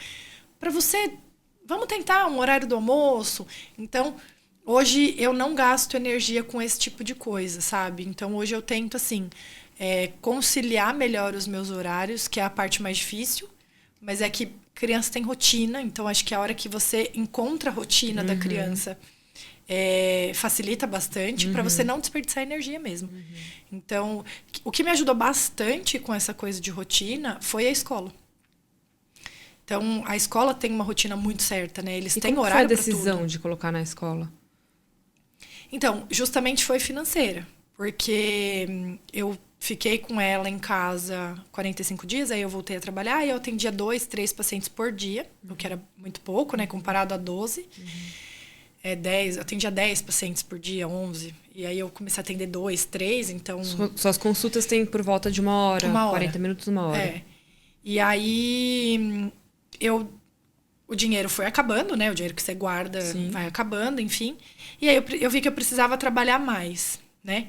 Para você, vamos tentar um horário do almoço. Então, hoje eu não gasto energia com esse tipo de coisa, sabe? Então, hoje eu tento, assim, conciliar melhor os meus horários, que é a parte mais difícil, mas é que criança tem rotina, então acho que a hora que você encontra a rotina da criança facilita bastante para você não desperdiçar energia mesmo. Então, o que me ajudou bastante com essa coisa de rotina foi a escola. Então, a escola tem uma rotina muito certa, né? Eles têm horário para tudo. Foi a decisão de colocar na escola? Então, justamente foi financeira, porque eu fiquei com ela em casa 45 dias, aí eu voltei a trabalhar e eu atendia 2, 3 pacientes por dia, o que era muito pouco, né, comparado a 12. 10, eu atendia 10 pacientes por dia, 11. E aí eu comecei a atender 2, 3, então... Suas consultas têm por volta de 1 hora, 40 minutos, 1 hora. E aí o dinheiro foi acabando, né? O dinheiro que você guarda vai acabando, enfim. E aí eu vi que eu precisava trabalhar mais, né?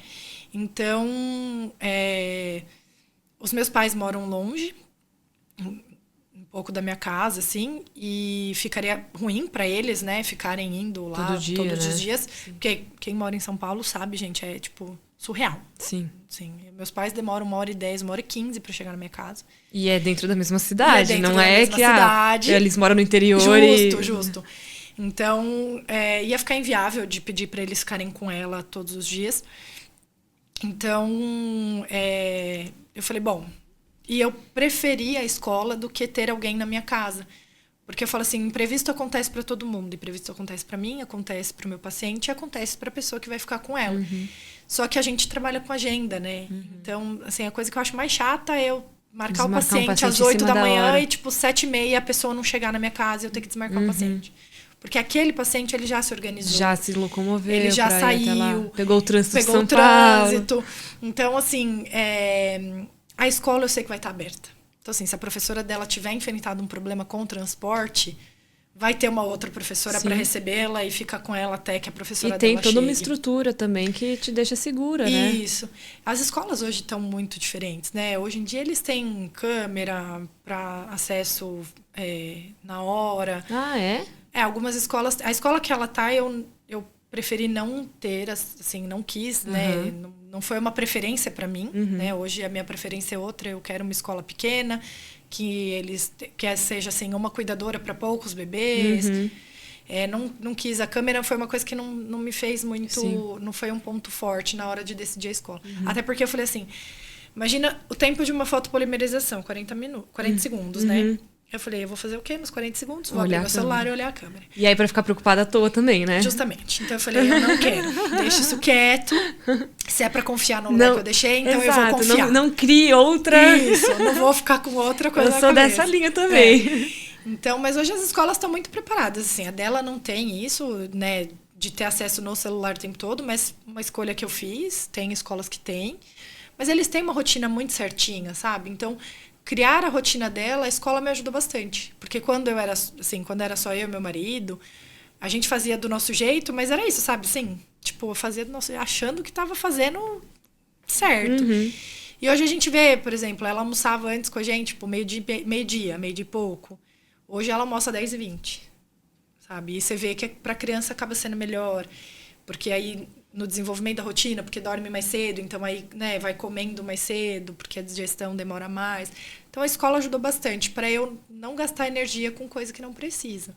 Então, os meus pais moram longe, um pouco da minha casa, assim, e ficaria ruim para eles, né? Ficarem indo lá todos os dias. Porque quem mora em São Paulo sabe, gente, é, tipo, surreal. Sim. Meus pais demoram 1h10, 1h15 para chegar na minha casa. E é dentro da mesma cidade, não é que eles moram no interior Justo. Então, ia ficar inviável de pedir para eles ficarem com ela todos os dias. Então, eu falei, bom... E eu preferia a escola do que ter alguém na minha casa. Porque eu falo assim, imprevisto acontece para todo mundo. Imprevisto acontece para mim, acontece para o meu paciente e acontece para a pessoa que vai ficar com ela. Só que a gente trabalha com agenda, né? Então, assim, a coisa que eu acho mais chata é eu marcar o paciente às 8 da manhã e, tipo, 7h30 a pessoa não chegar na minha casa e eu ter que desmarcar o paciente. Porque aquele paciente, ele já se organizou. Já se locomoveu. Ele já saiu. Pegou o trânsito de São Paulo. Então, assim... A escola eu sei que vai estar aberta. Então, assim, se a professora dela tiver enfrentado um problema com o transporte, vai ter uma outra professora para recebê-la e ficar com ela até que a professora dela chegue. E tem toda uma estrutura também que te deixa segura, né? Isso. As escolas hoje estão muito diferentes, né? Hoje em dia eles têm câmera para acesso na hora. Ah, é? Algumas escolas... A escola que ela tá, eu preferi não ter, assim, não quis, né? Não foi uma preferência para mim, né? Hoje a minha preferência é outra, eu quero uma escola pequena, que seja, assim, uma cuidadora para poucos bebês. Não quis. A câmera foi uma coisa que não me fez muito... Sim. Não foi um ponto forte na hora de decidir a escola. Até porque eu falei assim, imagina o tempo de uma fotopolimerização, 40 segundos, né? Eu falei, eu vou fazer o quê nos 40 segundos? Vou abrir meu celular e olhar a câmera. E aí, pra ficar preocupada à toa também, né? Justamente. Então, eu falei, eu não quero. Deixa isso quieto. Se é pra confiar no lugar que eu deixei, então eu vou confiar. Não crie outra... Isso, não vou ficar com outra coisa na cabeça. Eu sou dessa linha também. Então, mas hoje as escolas estão muito preparadas, assim. A dela não tem isso, né, de ter acesso no celular o tempo todo, mas uma escolha que eu fiz, tem escolas que têm. Mas eles têm uma rotina muito certinha, sabe? Então... Criar a rotina dela, a escola me ajudou bastante. Porque quando era só eu e meu marido, a gente fazia do nosso jeito, mas era isso, sabe? Assim, tipo, fazia do nosso achando que estava fazendo certo. E hoje a gente vê, por exemplo, ela almoçava antes com a gente, tipo, meio-dia e pouco. Hoje ela almoça 10h20, sabe? E você vê que pra criança acaba sendo melhor. Porque aí... no desenvolvimento da rotina, porque dorme mais cedo, então aí, né, vai comendo mais cedo, porque a digestão demora mais. Então a escola ajudou bastante para eu não gastar energia com coisa que não precisa.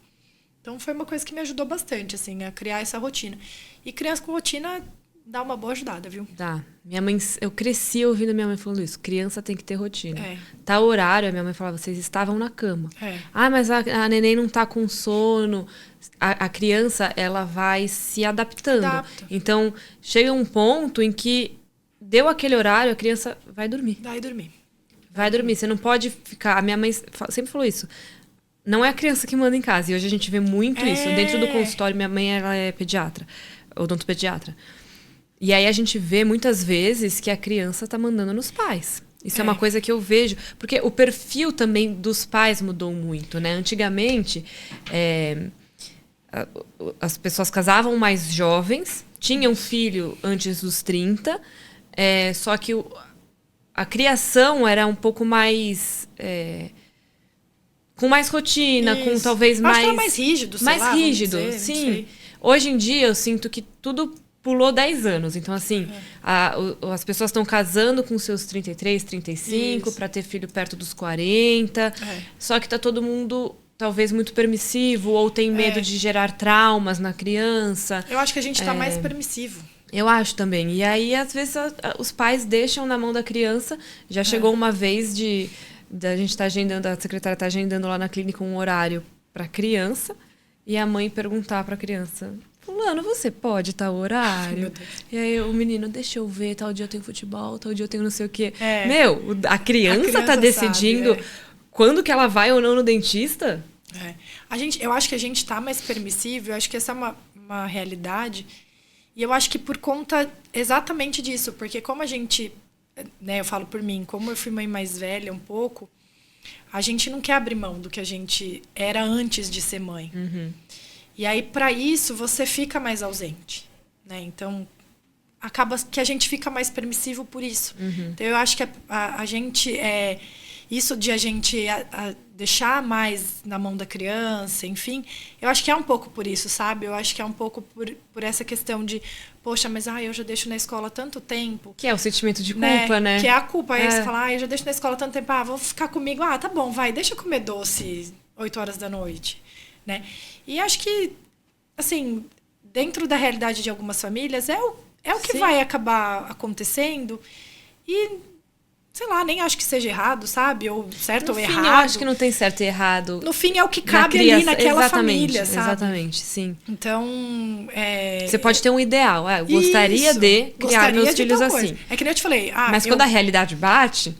Então foi uma coisa que me ajudou bastante, assim, a criar essa rotina. E criança com rotina dá uma boa ajudada, viu? Dá. Minha mãe, eu cresci ouvindo minha mãe falando isso. Criança tem que ter rotina. Tá horário, a minha mãe falava, vocês estavam na cama. Ah, mas a neném não tá com sono. A criança, ela vai se adaptando. Então, chega um ponto em que deu aquele horário, a criança vai dormir. Vai dormir. Você não pode ficar... A minha mãe sempre falou isso. Não é a criança que manda em casa. E hoje a gente vê muito isso. Dentro do consultório, minha mãe, ela é pediatra. Odontopediatra. E aí a gente vê muitas vezes que a criança tá mandando nos pais. Isso é uma coisa que eu vejo. Porque o perfil também dos pais mudou muito, né? Antigamente... as pessoas casavam mais jovens, tinham filho antes dos 30, só que a criação era um pouco mais... com mais rotina, com talvez mais... Acho que era mais rígido, sei lá. Mais rígido, sim. Hoje em dia, eu sinto que tudo pulou 10 anos. Então, assim, as pessoas estão casando com seus 33, 35, para ter filho perto dos 40. Só que tá todo mundo... talvez muito permissivo, ou tem medo de gerar traumas na criança. Eu acho que a gente tá mais permissivo. Eu acho também. E aí, às vezes, os pais deixam na mão da criança. Já chegou uma vez a gente tá agendando, a secretária tá agendando lá na clínica um horário pra criança, e a mãe perguntar pra criança, fulano, você pode tal horário? E aí o menino, deixa eu ver, tal dia eu tenho futebol, tal dia eu tenho não sei o quê. A criança tá decidindo... Sabe, quando que ela vai ou não no dentista? Eu acho que a gente tá mais permissível, eu acho que essa é uma realidade. E eu acho que por conta exatamente disso, porque como a gente, né, eu falo por mim, como eu fui mãe mais velha um pouco, a gente não quer abrir mão do que a gente era antes de ser mãe. E aí, para isso, você fica mais ausente, né? Então, acaba que a gente fica mais permissivo por isso. Então, eu acho que a gente... isso de a gente deixar mais na mão da criança, enfim, eu acho que é um pouco por isso, sabe? Eu acho que é um pouco por essa questão de, poxa, mas eu já deixo na escola há tanto tempo. Que é o sentimento de culpa, né? Que é a culpa. Aí você fala, eu já deixo na escola há tanto tempo, vou ficar comigo, tá bom, vai, deixa eu comer doce 8 horas da noite, né? E acho que, assim, dentro da realidade de algumas famílias, é o que vai acabar acontecendo e... sei lá, nem acho que seja errado, sabe? Ou certo ou errado. Eu acho que não tem certo e errado. No fim, é o que cabe ali naquela família, sabe? Exatamente, sim. Então, você pode ter um ideal. Eu gostaria de criar meus filhos assim. É que nem eu te falei. Mas quando a realidade bate,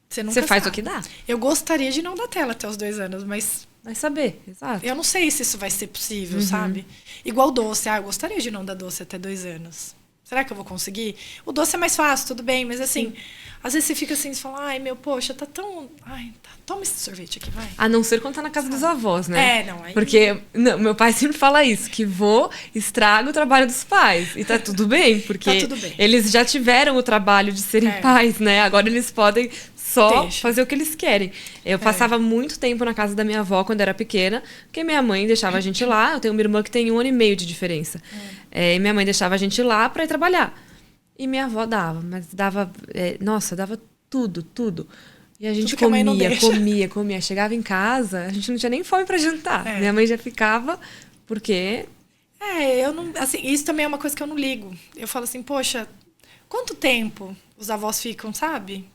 você faz o que dá. Eu gostaria de não dar tela até os 2 anos, mas... vai saber, exato. Eu não sei se isso vai ser possível, sabe? Igual doce. Eu gostaria de não dar doce até 2 anos. Será que eu vou conseguir? O doce é mais fácil, tudo bem, mas assim, às vezes você fica assim, você fala, ai, meu, poxa, tá tão... Ai, tá, toma esse sorvete aqui, vai. A não ser quando tá na casa dos avós, né? Não, aí... Porque meu pai sempre fala isso, que vô estraga o trabalho dos pais. E tá tudo bem, porque tá tudo bem. Eles já tiveram o trabalho de serem pais, né? Agora eles podem só fazer o que eles querem. Eu passava muito tempo na casa da minha avó quando era pequena, porque minha mãe deixava a gente lá. Eu tenho uma irmã que tem 1 ano e meio de diferença. E minha mãe deixava a gente lá pra ir trabalhar. E minha avó dava, mas dava... nossa, dava tudo. E a gente comia. Chegava em casa, a gente não tinha nem fome pra jantar. Minha mãe já ficava, porque... eu não... Assim, isso também é uma coisa que eu não ligo. Eu falo assim, poxa, quanto tempo os avós ficam, sabe?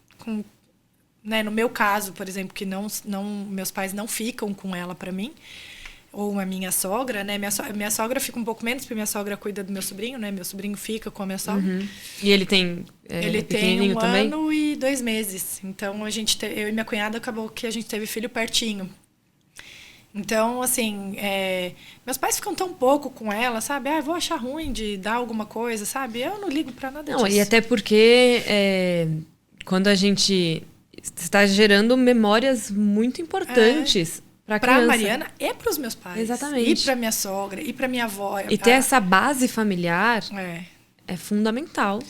Né, no meu caso, por exemplo, que meus pais não ficam com ela pra mim, ou a minha sogra, né? Minha sogra fica um pouco menos, porque minha sogra cuida do meu sobrinho, né? Meu sobrinho fica com a minha sogra. E ele tem ele tem 1 também? ano e 2 meses. Então, eu e minha cunhada, acabou que a gente teve filho pertinho. Então, assim, meus pais ficam tão pouco com ela, sabe? Vou achar ruim de dar alguma coisa, sabe? Eu não ligo pra nada disso. E até porque quando a gente está gerando memórias muito importantes pra Mariana e pros meus pais. Exatamente. E pra minha sogra, e pra minha avó. E ter essa base familiar é fundamental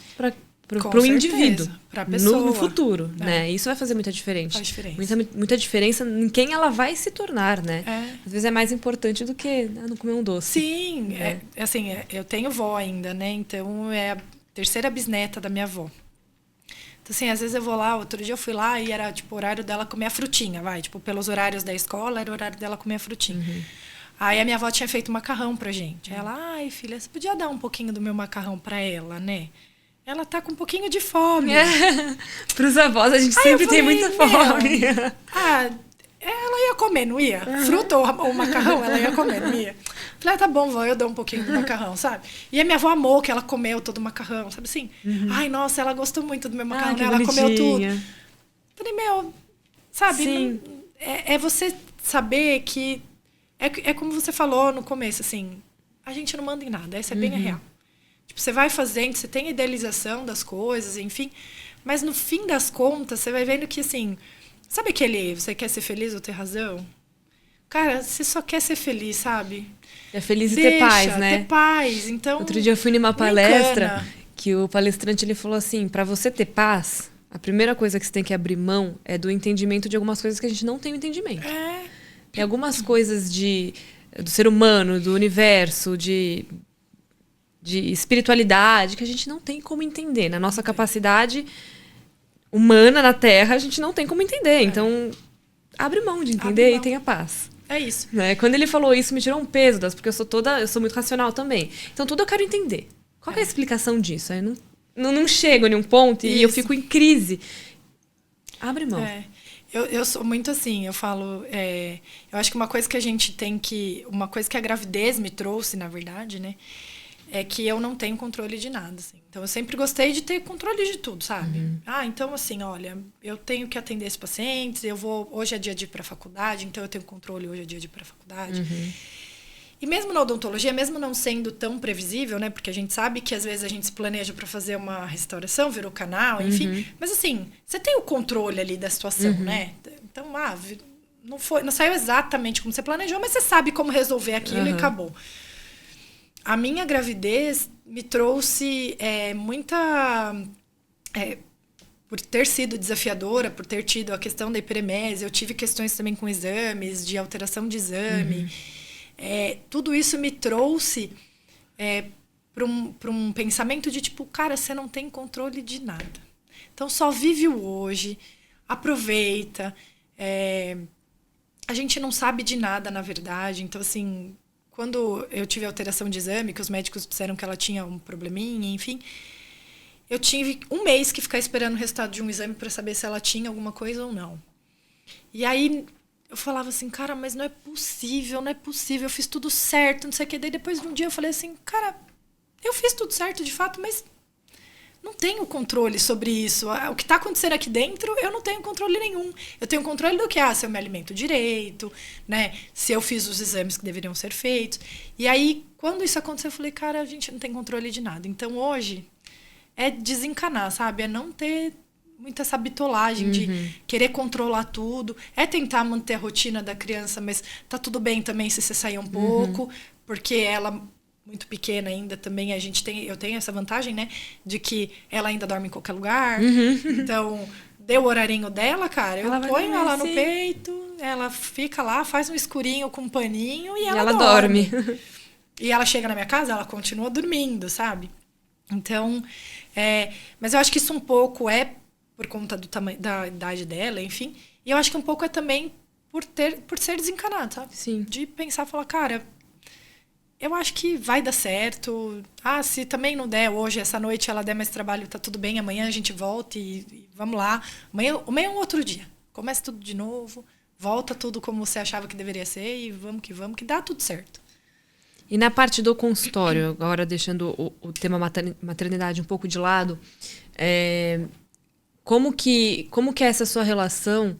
pro indivíduo. Pra pessoa. No futuro, né? Isso vai fazer muita diferença. Faz diferença. Muita diferença em quem ela vai se tornar, né? Às vezes é mais importante do que não comer um doce. Sim. Assim, eu tenho vó ainda, né? Então, é a 3ª bisneta da minha avó. Então, assim, às vezes eu vou lá, outro dia eu fui lá e era, tipo, o horário dela comer a frutinha, tipo, pelos horários da escola, era o horário dela comer a frutinha. Aí a minha avó tinha feito macarrão pra gente. Ela, ai, filha, você podia dar um pouquinho do meu macarrão pra ela, né? Ela tá com um pouquinho de fome. Pros avós, a gente sempre tem muita fome. Ela ia comer, não ia? Fruta ou macarrão, ela ia comer, não ia? Falei, tá bom, vó, eu dou um pouquinho do macarrão, sabe? E a minha avó amou que ela comeu todo o macarrão, sabe assim? Ai, nossa, ela gostou muito do meu macarrão, ela comeu tudo. Falei, sabe? Sim. É você saber que... É como você falou no começo, assim, a gente não manda em nada, essa é bem a real. Tipo, você vai fazendo, você tem a idealização das coisas, enfim, mas no fim das contas, você vai vendo que, assim... Sabe você quer ser feliz ou ter razão? Cara, você só quer ser feliz, sabe? É feliz e ter paz, né? Ter paz, então... Outro dia eu fui numa palestra que o palestrante ele falou assim, para você ter paz, a primeira coisa que você tem que abrir mão é do entendimento de algumas coisas que a gente não tem o entendimento. Tem algumas coisas do ser humano, do universo, de espiritualidade que a gente não tem como entender. Na nossa capacidade humana na Terra, a gente não tem como entender. Então, abre mão de entender e tenha paz. É isso. Né? Quando ele falou isso, me tirou um peso, porque eu sou muito racional também. Então, tudo eu quero entender. Qual é a explicação disso? Aí não chego em um ponto e eu fico em crise. Abre mão. Eu sou muito assim, eu falo... eu acho que uma coisa que a gente tem uma coisa que a gravidez me trouxe, na verdade, né? É que eu não tenho controle de nada, assim. Então, eu sempre gostei de ter controle de tudo, sabe? Então, assim, olha, eu tenho que atender esses pacientes, hoje é dia de ir para a faculdade, então eu tenho controle, hoje é dia de ir para a faculdade. E mesmo na odontologia, mesmo não sendo tão previsível, né? Porque a gente sabe que, às vezes, a gente se planeja para fazer uma restauração, virou canal, enfim. Mas, assim, você tem o controle ali da situação, né? Então, não saiu exatamente como você planejou, mas você sabe como resolver aquilo e acabou. A minha gravidez me trouxe muita... por ter sido desafiadora, por ter tido a questão da hiperemese, eu tive questões também com exames, de alteração de exame. Tudo isso me trouxe para um pensamento de tipo, cara, você não tem controle de nada. Então, só vive o hoje, aproveita. A gente não sabe de nada, na verdade. Então, assim... Quando eu tive alteração de exame, que os médicos disseram que ela tinha um probleminha, enfim, eu tive 1 mês que ficar esperando o resultado de um exame para saber se ela tinha alguma coisa ou não. E aí eu falava assim, cara, mas não é possível, eu fiz tudo certo, não sei o que. Daí depois de um dia eu falei assim, cara, eu fiz tudo certo de fato, mas não tenho controle sobre isso. O que está acontecendo aqui dentro, eu não tenho controle nenhum. Eu tenho controle do que? Se eu me alimento direito, né? Se eu fiz os exames que deveriam ser feitos. E aí, quando isso aconteceu, eu falei, cara, a gente não tem controle de nada. Então, hoje, é desencanar, sabe? É não ter muita essa bitolagem de querer controlar tudo. É tentar manter a rotina da criança, mas tá tudo bem também se você sair um pouco, porque ela, muito pequena ainda, também eu tenho essa vantagem, né? De que ela ainda dorme em qualquer lugar. Então, deu o horarinho dela, cara, eu ponho ela no peito, ela fica lá, faz um escurinho com um paninho e ela dorme. E ela chega na minha casa, ela continua dormindo, sabe? Então, mas eu acho que isso um pouco é por conta do tamanho, da idade dela, enfim. E eu acho que um pouco é também por ser desencanado, sabe? Sim. De pensar, falar, cara, eu acho que vai dar certo. Se também não der hoje, essa noite ela der mais trabalho, tá tudo bem. Amanhã a gente volta e vamos lá. Amanhã é um outro dia. Começa tudo de novo. Volta tudo como você achava que deveria ser e vamos, que dá tudo certo. E na parte do consultório, agora deixando o tema maternidade um pouco de lado, como que é essa sua relação?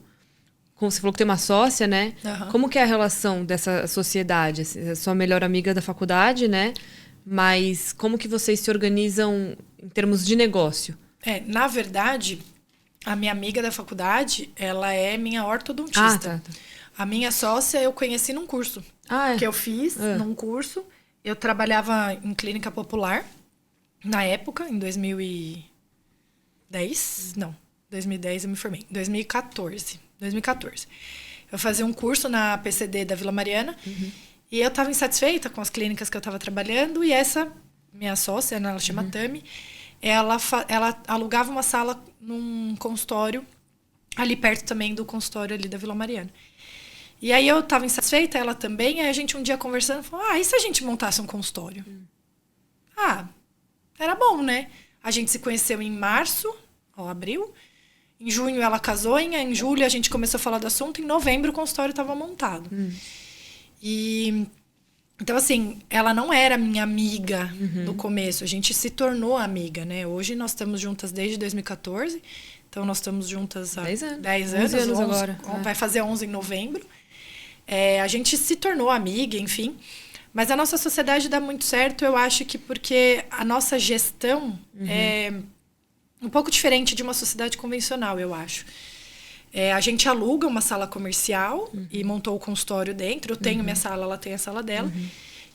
Como você falou que tem uma sócia, né? Como que é a relação dessa sociedade? A sua melhor amiga da faculdade, né? Mas como que vocês se organizam em termos de negócio? Na verdade, a minha amiga da faculdade, ela é minha ortodontista. Tá. A minha sócia eu conheci num curso que eu fiz, num curso. Eu trabalhava em clínica popular, na época, em 2010. Não, 2010 eu me formei. 2014. Eu fazia um curso na PCD da Vila Mariana. E eu estava insatisfeita com as clínicas que eu estava trabalhando. E essa minha sócia, ela chama Tami, ela alugava uma sala num consultório, ali perto também do consultório ali da Vila Mariana. E aí eu estava insatisfeita, ela também. Aí a gente um dia conversando, falou, e se a gente montasse um consultório? Era bom, né? A gente se conheceu em março, abril. Em junho ela casou, em julho a gente começou a falar do assunto. Em novembro o consultório estava montado. E então, assim, ela não era minha amiga no começo. A gente se tornou amiga, né? Hoje nós estamos juntas desde 2014. Então, nós estamos juntas há 10 anos. 11 anos agora. Vai fazer 11 em novembro. A gente se tornou amiga, enfim. Mas a nossa sociedade dá muito certo, eu acho que porque a nossa gestão é um pouco diferente de uma sociedade convencional, eu acho. A gente aluga uma sala comercial e montou o consultório dentro. Eu tenho minha sala, ela tem a sala dela.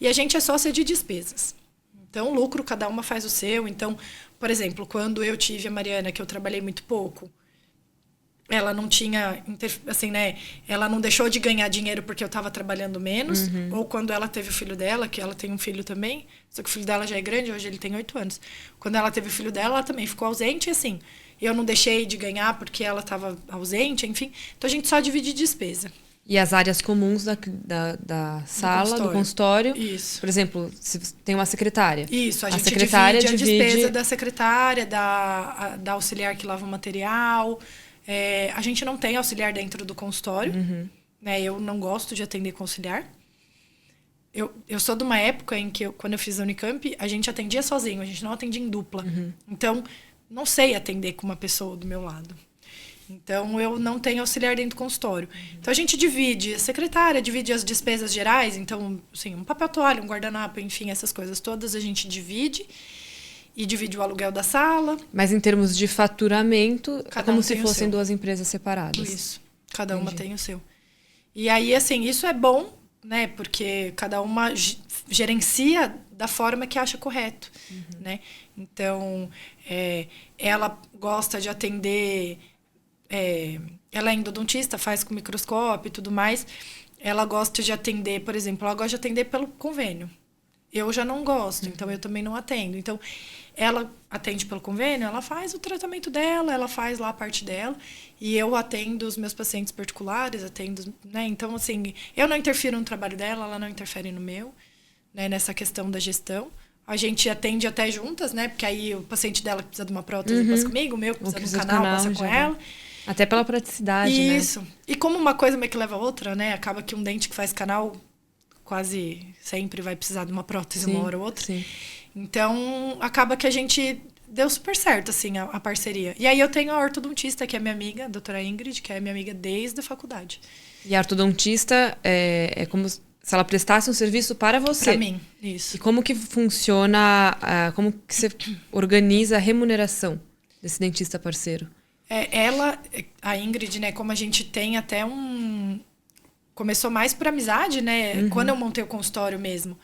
E a gente é sócia de despesas. Então, o lucro, cada uma faz o seu. Então, por exemplo, quando eu tive a Mariana, que eu trabalhei muito pouco, ela não tinha, assim, né? Ela não deixou de ganhar dinheiro porque eu estava trabalhando menos. Ou quando ela teve o filho dela, que ela tem um filho também. Só que o filho dela já é grande, hoje ele tem 8 anos. Quando ela teve o filho dela, ela também ficou ausente, assim. Eu não deixei de ganhar porque ela estava ausente, enfim. Então, a gente só divide despesa. E as áreas comuns da sala, do consultório. Isso. Por exemplo, se tem uma secretária. Isso, a gente secretária divide a despesa da secretária, da auxiliar que lava o material. A gente não tem auxiliar dentro do consultório. Né? Eu não gosto de atender com auxiliar. Eu sou de uma época em que, quando eu fiz a Unicamp, a gente atendia sozinho, a gente não atendia em dupla. Então, não sei atender com uma pessoa do meu lado. Então, eu não tenho auxiliar dentro do consultório. Então, a gente divide a secretária, divide as despesas gerais. Então, assim, um papel toalha, um guardanapo, enfim, essas coisas todas a gente divide. E divide o aluguel da sala. Mas em termos de faturamento, é como se tem o fossem seu. duas empresas separadas. Isso. Cada uma tem o seu. E aí, assim, isso é bom, né? Porque cada uma gerencia da forma que acha correto, né? Então, ela gosta de atender... ela é endodontista, faz com microscópio e tudo mais. Ela gosta de atender, por exemplo, ela gosta de atender pelo convênio. Eu já não gosto, então eu também não atendo. Então, ela atende pelo convênio, ela faz o tratamento dela, ela faz lá a parte dela. E eu atendo os meus pacientes particulares, né? Então, assim, eu não interfiro no trabalho dela, ela não interfere no meu, né? Nessa questão da gestão. A gente atende até juntas, né? Porque aí o paciente dela que precisa de uma prótese passa comigo, o meu que precisa de um canal passa com ela. Até pela praticidade, Isso. né? E como uma coisa meio que leva a outra, né? Acaba que um dente que faz canal quase sempre vai precisar de uma prótese uma hora ou outra. Sim. Então, acaba que a gente deu super certo, assim, a parceria. E aí eu tenho a ortodontista, que é minha amiga, a doutora Ingrid, que é minha amiga desde a faculdade. E a ortodontista é como se ela prestasse um serviço para você. Para mim, isso. E como que funciona, como que você organiza a remuneração desse dentista parceiro? A Ingrid, né, como a gente tem até começou mais por amizade, né? Quando eu montei o consultório mesmo,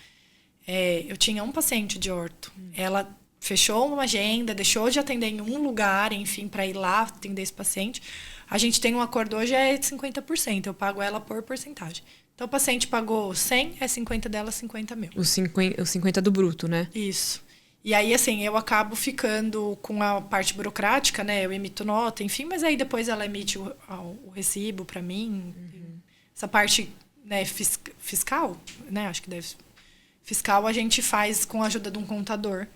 eu tinha um paciente de orto. Ela fechou uma agenda, deixou de atender em um lugar, enfim, para ir lá atender esse paciente. A gente tem um acordo hoje, de 50%. Eu pago ela por porcentagem. Então, o paciente pagou 100, 50 dela, 50 mil. Os 50 do bruto, né? Isso. E aí, assim, eu acabo ficando com a parte burocrática, né? Eu emito nota, enfim, mas aí depois ela emite o recibo para mim. Essa parte, né, fiscal, né? Acho que deve... Fiscal a gente faz com a ajuda de um contador.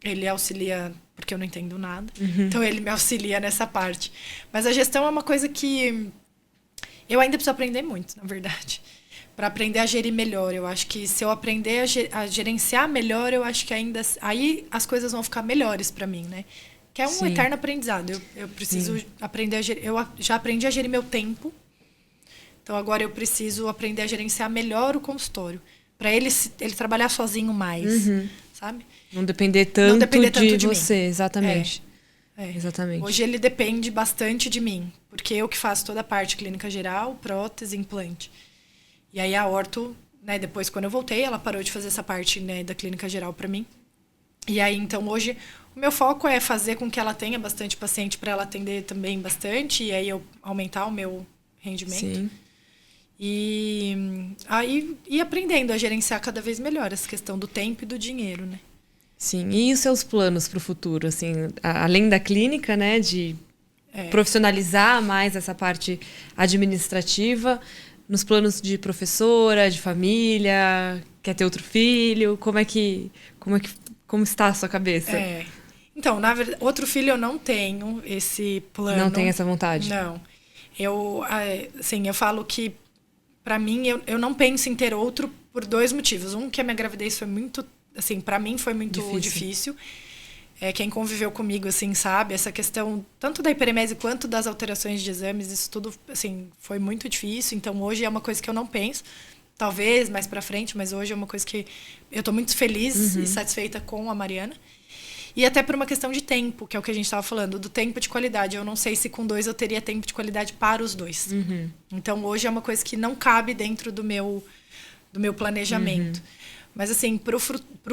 Ele auxilia, porque eu não entendo nada. Então, ele me auxilia nessa parte. Mas a gestão é uma coisa que eu ainda preciso aprender muito, na verdade. Para aprender a gerir melhor. Eu acho que se eu aprender a gerenciar melhor, eu acho que ainda... Aí as coisas vão ficar melhores para mim, né? Que é um eterno aprendizado. Eu preciso aprender a gerir... Eu já aprendi a gerir meu tempo. Então, agora eu preciso aprender a gerenciar melhor o consultório. Para ele trabalhar sozinho mais, sabe? Não depender tanto de você, mim. Exatamente. Exatamente. Hoje ele depende bastante de mim, porque eu que faço toda a parte clínica geral, prótese, implante. E aí a orto, né, depois quando eu voltei, ela parou de fazer essa parte, né, da clínica geral para mim. E aí então hoje o meu foco é fazer com que ela tenha bastante paciente para ela atender também bastante, e aí eu aumentar o meu rendimento. Sim. E aí ir aprendendo a gerenciar cada vez melhor essa questão do tempo e do dinheiro, né? Sim, e os seus planos para o futuro, assim, além da clínica, né, de profissionalizar mais essa parte administrativa, nos planos de professora, de família, quer ter outro filho, como está a sua cabeça? Então, na verdade, outro filho eu não tenho esse plano. Não tem essa vontade? Não. Eu falo que, para mim, eu não penso em ter outro por 2 motivos. Um, que a minha gravidez foi muito... Assim, para mim foi muito difícil. Quem conviveu comigo, assim, sabe? Essa questão, tanto da hiperemese quanto das alterações de exames, isso tudo, assim, foi muito difícil. Então, hoje é uma coisa que eu não penso. Talvez mais para frente, mas hoje é uma coisa que eu estou muito feliz e satisfeita com a Mariana. E até por uma questão de tempo, que é o que a gente estava falando, do tempo de qualidade. Eu não sei se com 2 eu teria tempo de qualidade para os 2. Então, hoje é uma coisa que não cabe dentro do meu planejamento. Mas, assim, pro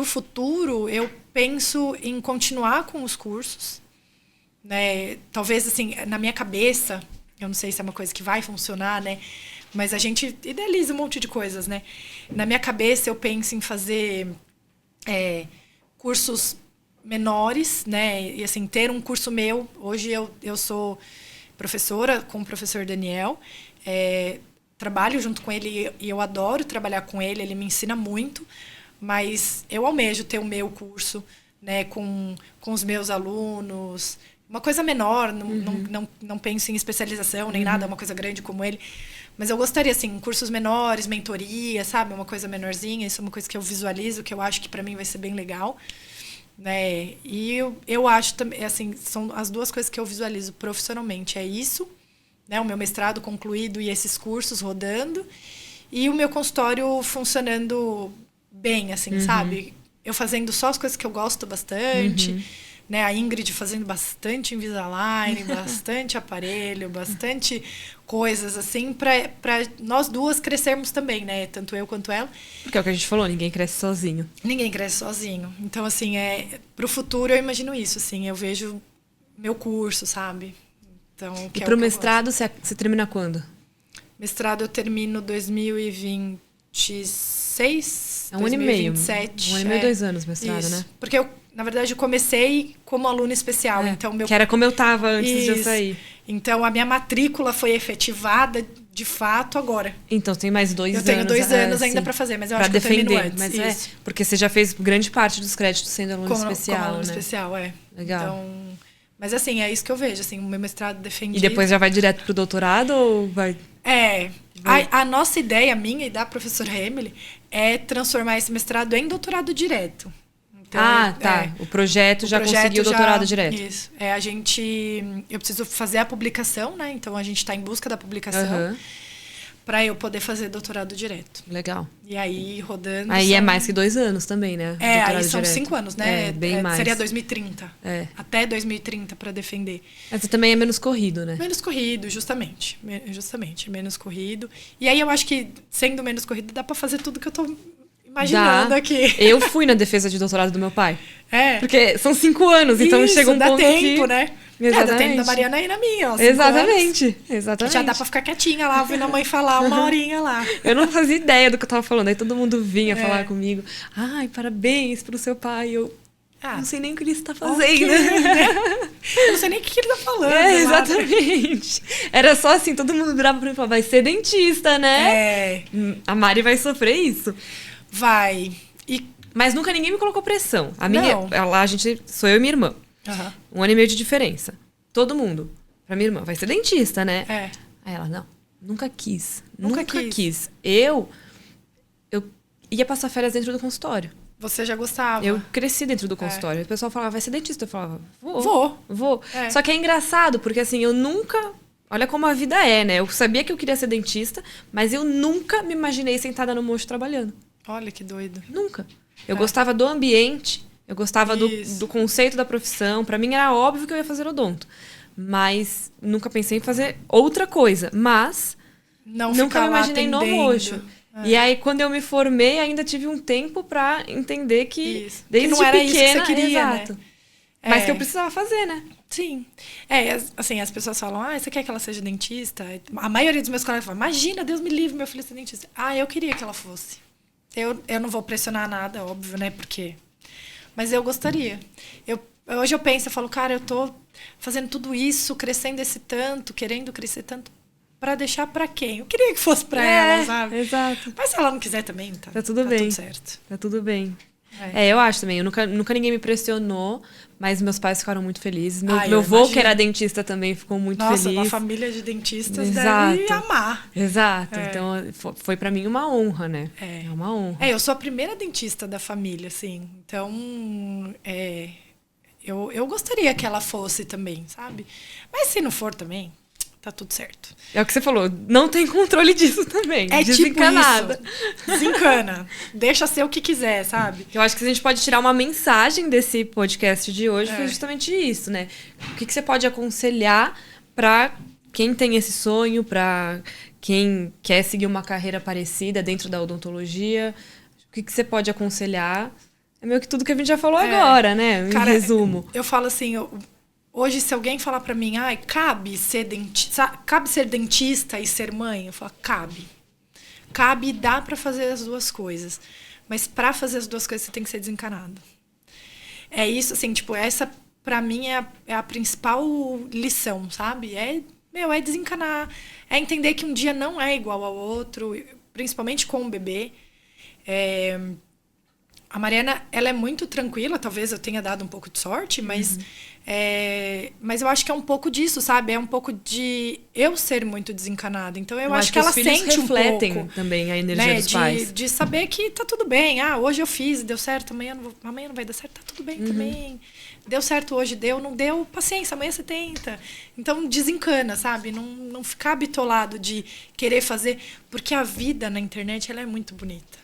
futuro, eu penso em continuar com os cursos, né? Talvez, assim, na minha cabeça, eu não sei se é uma coisa que vai funcionar, né? Mas a gente idealiza um monte de coisas, né? Na minha cabeça, eu penso em fazer cursos menores, né? E, assim, ter um curso meu. Hoje eu sou professora com o professor Daniel, trabalho junto com ele e eu adoro trabalhar com ele, ele me ensina muito, mas eu almejo ter o meu curso, né, com os meus alunos, uma coisa menor, não penso em especialização nem nada, uma coisa grande como ele, mas eu gostaria, assim, cursos menores, mentoria, sabe, uma coisa menorzinha, isso é uma coisa que eu visualizo, que eu acho que para mim vai ser bem legal, né, e eu acho também, assim, são as 2 coisas que eu visualizo profissionalmente, é isso, né, o meu mestrado concluído e esses cursos rodando, e o meu consultório funcionando bem, assim, sabe? Eu fazendo só as coisas que eu gosto bastante, né? A Ingrid fazendo bastante Invisalign, bastante aparelho, bastante coisas, assim, pra nós 2 crescermos também, né? Tanto eu quanto ela. Porque é o que a gente falou, ninguém cresce sozinho. Ninguém cresce sozinho. Então, assim, pro futuro eu imagino isso, assim, eu vejo meu curso, sabe? Então, e pro mestrado você termina quando? Mestrado eu termino 2026. É 1 ano e meio. 1 ano e meio, 2 anos mestrado, isso. Né? Porque eu, na verdade, comecei como aluna especial. Então, que era como eu estava antes de eu sair. Então, a minha matrícula foi efetivada, de fato, agora. Então, tem mais 2 anos. Eu tenho 2 anos ainda para fazer, mas eu acho que eu termino antes. Mas porque você já fez grande parte dos créditos sendo aluna especial, como aluna né? especial, Legal. Então, mas, assim, é isso que eu vejo, assim, o meu mestrado defendido. E depois já vai direto pro doutorado ou vai... A nossa ideia, minha e da professora Emily, é transformar esse mestrado em doutorado direto. Então, tá. O projeto já conseguiu o doutorado direto. Isso. Eu preciso fazer a publicação, né? Então, a gente está em busca da publicação. para eu poder fazer doutorado direto. Legal. E aí, rodando... Aí é mais que 2 anos também, né? Aí são 5 anos, né? Bem mais. Seria 2030. Até 2030 para defender. Mas também é menos corrido, né? Menos corrido, justamente. Justamente, menos corrido. E aí eu acho que, sendo menos corrido, dá para fazer tudo que eu tô imaginando aqui. Eu fui na defesa de doutorado do meu pai. Porque são 5 anos, então chega um dá ponto tempo, que... né? Exatamente. Dá tempo da Mariana aí na minha, ó. Exatamente. Já dá pra ficar quietinha lá, ouvindo a mãe falar uma horinha lá. Eu não fazia ideia do que eu tava falando. Aí todo mundo vinha falar comigo. Ai, parabéns pro seu pai. Eu não sei nem o que ele está fazendo. Okay, né? Eu não sei nem o que ele tá falando. Exatamente. Era só assim, todo mundo virava pra mim e falava, vai ser dentista, né? A Mari vai sofrer isso. Vai. Mas nunca ninguém me colocou pressão. Sou eu e minha irmã. 1 ano e meio de diferença. Todo mundo. Pra minha irmã, vai ser dentista, né? Aí ela, não, nunca quis. Nunca quis. Eu ia passar férias dentro do consultório. Você já gostava? Eu cresci dentro do consultório. O pessoal falava, vai ser dentista. Eu falava, vou. É. Só que é engraçado, porque assim, eu nunca... Olha como a vida é, né? Eu sabia que eu queria ser dentista, mas eu nunca me imaginei sentada no monstro trabalhando. Olha que doido. Nunca. Eu gostava do ambiente, eu gostava do conceito da profissão. Pra mim era óbvio que eu ia fazer odonto. Mas nunca pensei em fazer outra coisa. Mas nunca me imaginei no roxo. E aí, quando eu me formei, ainda tive um tempo pra entender que desde que não era pequena, isso que você queria, exato. Né? Mas que eu precisava fazer, né? Sim. Assim, as pessoas falam, você quer que ela seja dentista? A maioria dos meus colegas falam, imagina, Deus me livre, meu filho ser dentista. Eu queria que ela fosse. Eu não vou pressionar nada, óbvio, né? Porque... Mas eu gostaria. Hoje eu penso, eu falo, cara, eu tô fazendo tudo isso, crescendo esse tanto, querendo crescer tanto, pra deixar pra quem? Eu queria que fosse pra ela, sabe? Exato. Mas se ela não quiser também, tá tudo bem. Tudo certo. Tá tudo bem. Eu acho também. Nunca ninguém me pressionou, mas meus pais ficaram muito felizes. Meu avô, que era dentista, também ficou muito feliz. Nossa, uma família de dentistas deve amar. Exato. Então, foi pra mim uma honra, né? É uma honra. Eu sou a primeira dentista da família, assim. Então, eu gostaria que ela fosse também, sabe? Mas se não for também, tá tudo certo. É o que você falou, não tem controle disso também. Desencanada. Tipo isso. Desencana. Deixa ser o que quiser, sabe? Eu acho que a gente pode tirar uma mensagem desse podcast de hoje, foi justamente isso, né? O que você pode aconselhar pra quem tem esse sonho, pra quem quer seguir uma carreira parecida dentro da odontologia? O que você pode aconselhar? É meio que tudo que a gente já falou agora, né? Em resumo. Eu falo assim... Hoje, se alguém falar pra mim, cabe ser dentista e ser mãe? Eu falo, cabe. Cabe e dá pra fazer as duas coisas. Mas pra fazer as duas coisas, você tem que ser desencanado. É isso, assim, tipo, essa pra mim é a principal lição, sabe? É desencanar. É entender que um dia não é igual ao outro, principalmente com o bebê. A Mariana, ela é muito tranquila, talvez eu tenha dado um pouco de sorte, mas... mas eu acho que é um pouco disso, sabe? É um pouco de eu ser muito desencanada. Então, eu acho que ela sente um pouco. Refletem também a energia dos pais. De saber que tá tudo bem. Hoje eu fiz, deu certo, amanhã não vai dar certo, tá tudo bem também. Deu certo hoje, não deu, paciência, amanhã você tenta. Então, desencana, sabe? Não ficar bitolado de querer fazer. Porque a vida na internet, ela é muito bonita.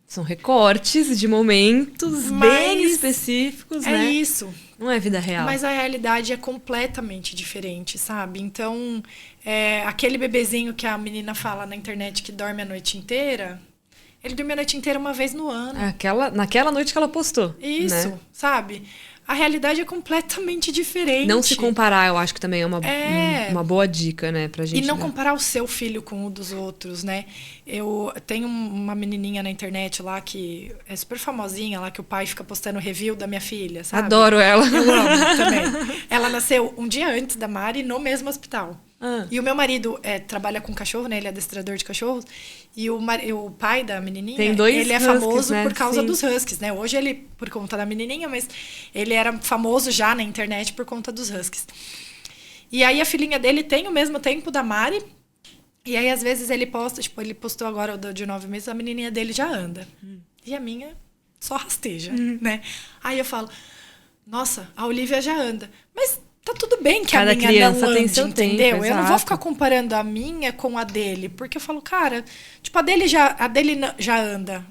São recortes de momentos bem específicos, né? É isso. Não é vida real. Mas a realidade é completamente diferente, sabe? Então, aquele bebezinho que a menina fala na internet que dorme a noite inteira, ele dorme a noite inteira uma vez no ano. Naquela noite que ela postou. Isso, né? Sabe? A realidade é completamente diferente. Não se comparar, eu acho que também é uma boa dica, né, pra gente. E não comparar o seu filho com o dos outros, né? Eu tenho uma menininha na internet lá que é super famosinha, lá que o pai fica postando review da minha filha, sabe? Adoro ela. Eu amo também. Ela nasceu um dia antes da Mari no mesmo hospital. E o meu marido trabalha com cachorro, né? Ele é adestrador de cachorros. E o pai da menininha, ele é famoso por causa dos huskies, né? Hoje ele, por conta da menininha, mas ele era famoso já na internet por conta dos huskies. E aí a filhinha dele tem o mesmo tempo da Mari. E aí, às vezes, ele posta, tipo, ele postou agora o de 9 meses, a menininha dele já anda. E a minha só rasteja, né? Aí eu falo, nossa, a Olivia já anda. Mas tá tudo bem que Cada a minha criança não ande, tem seu entendeu? tempo, Eu não vou exato. ficar comparando a minha com a dele, porque eu falo, cara, tipo, a dele já anda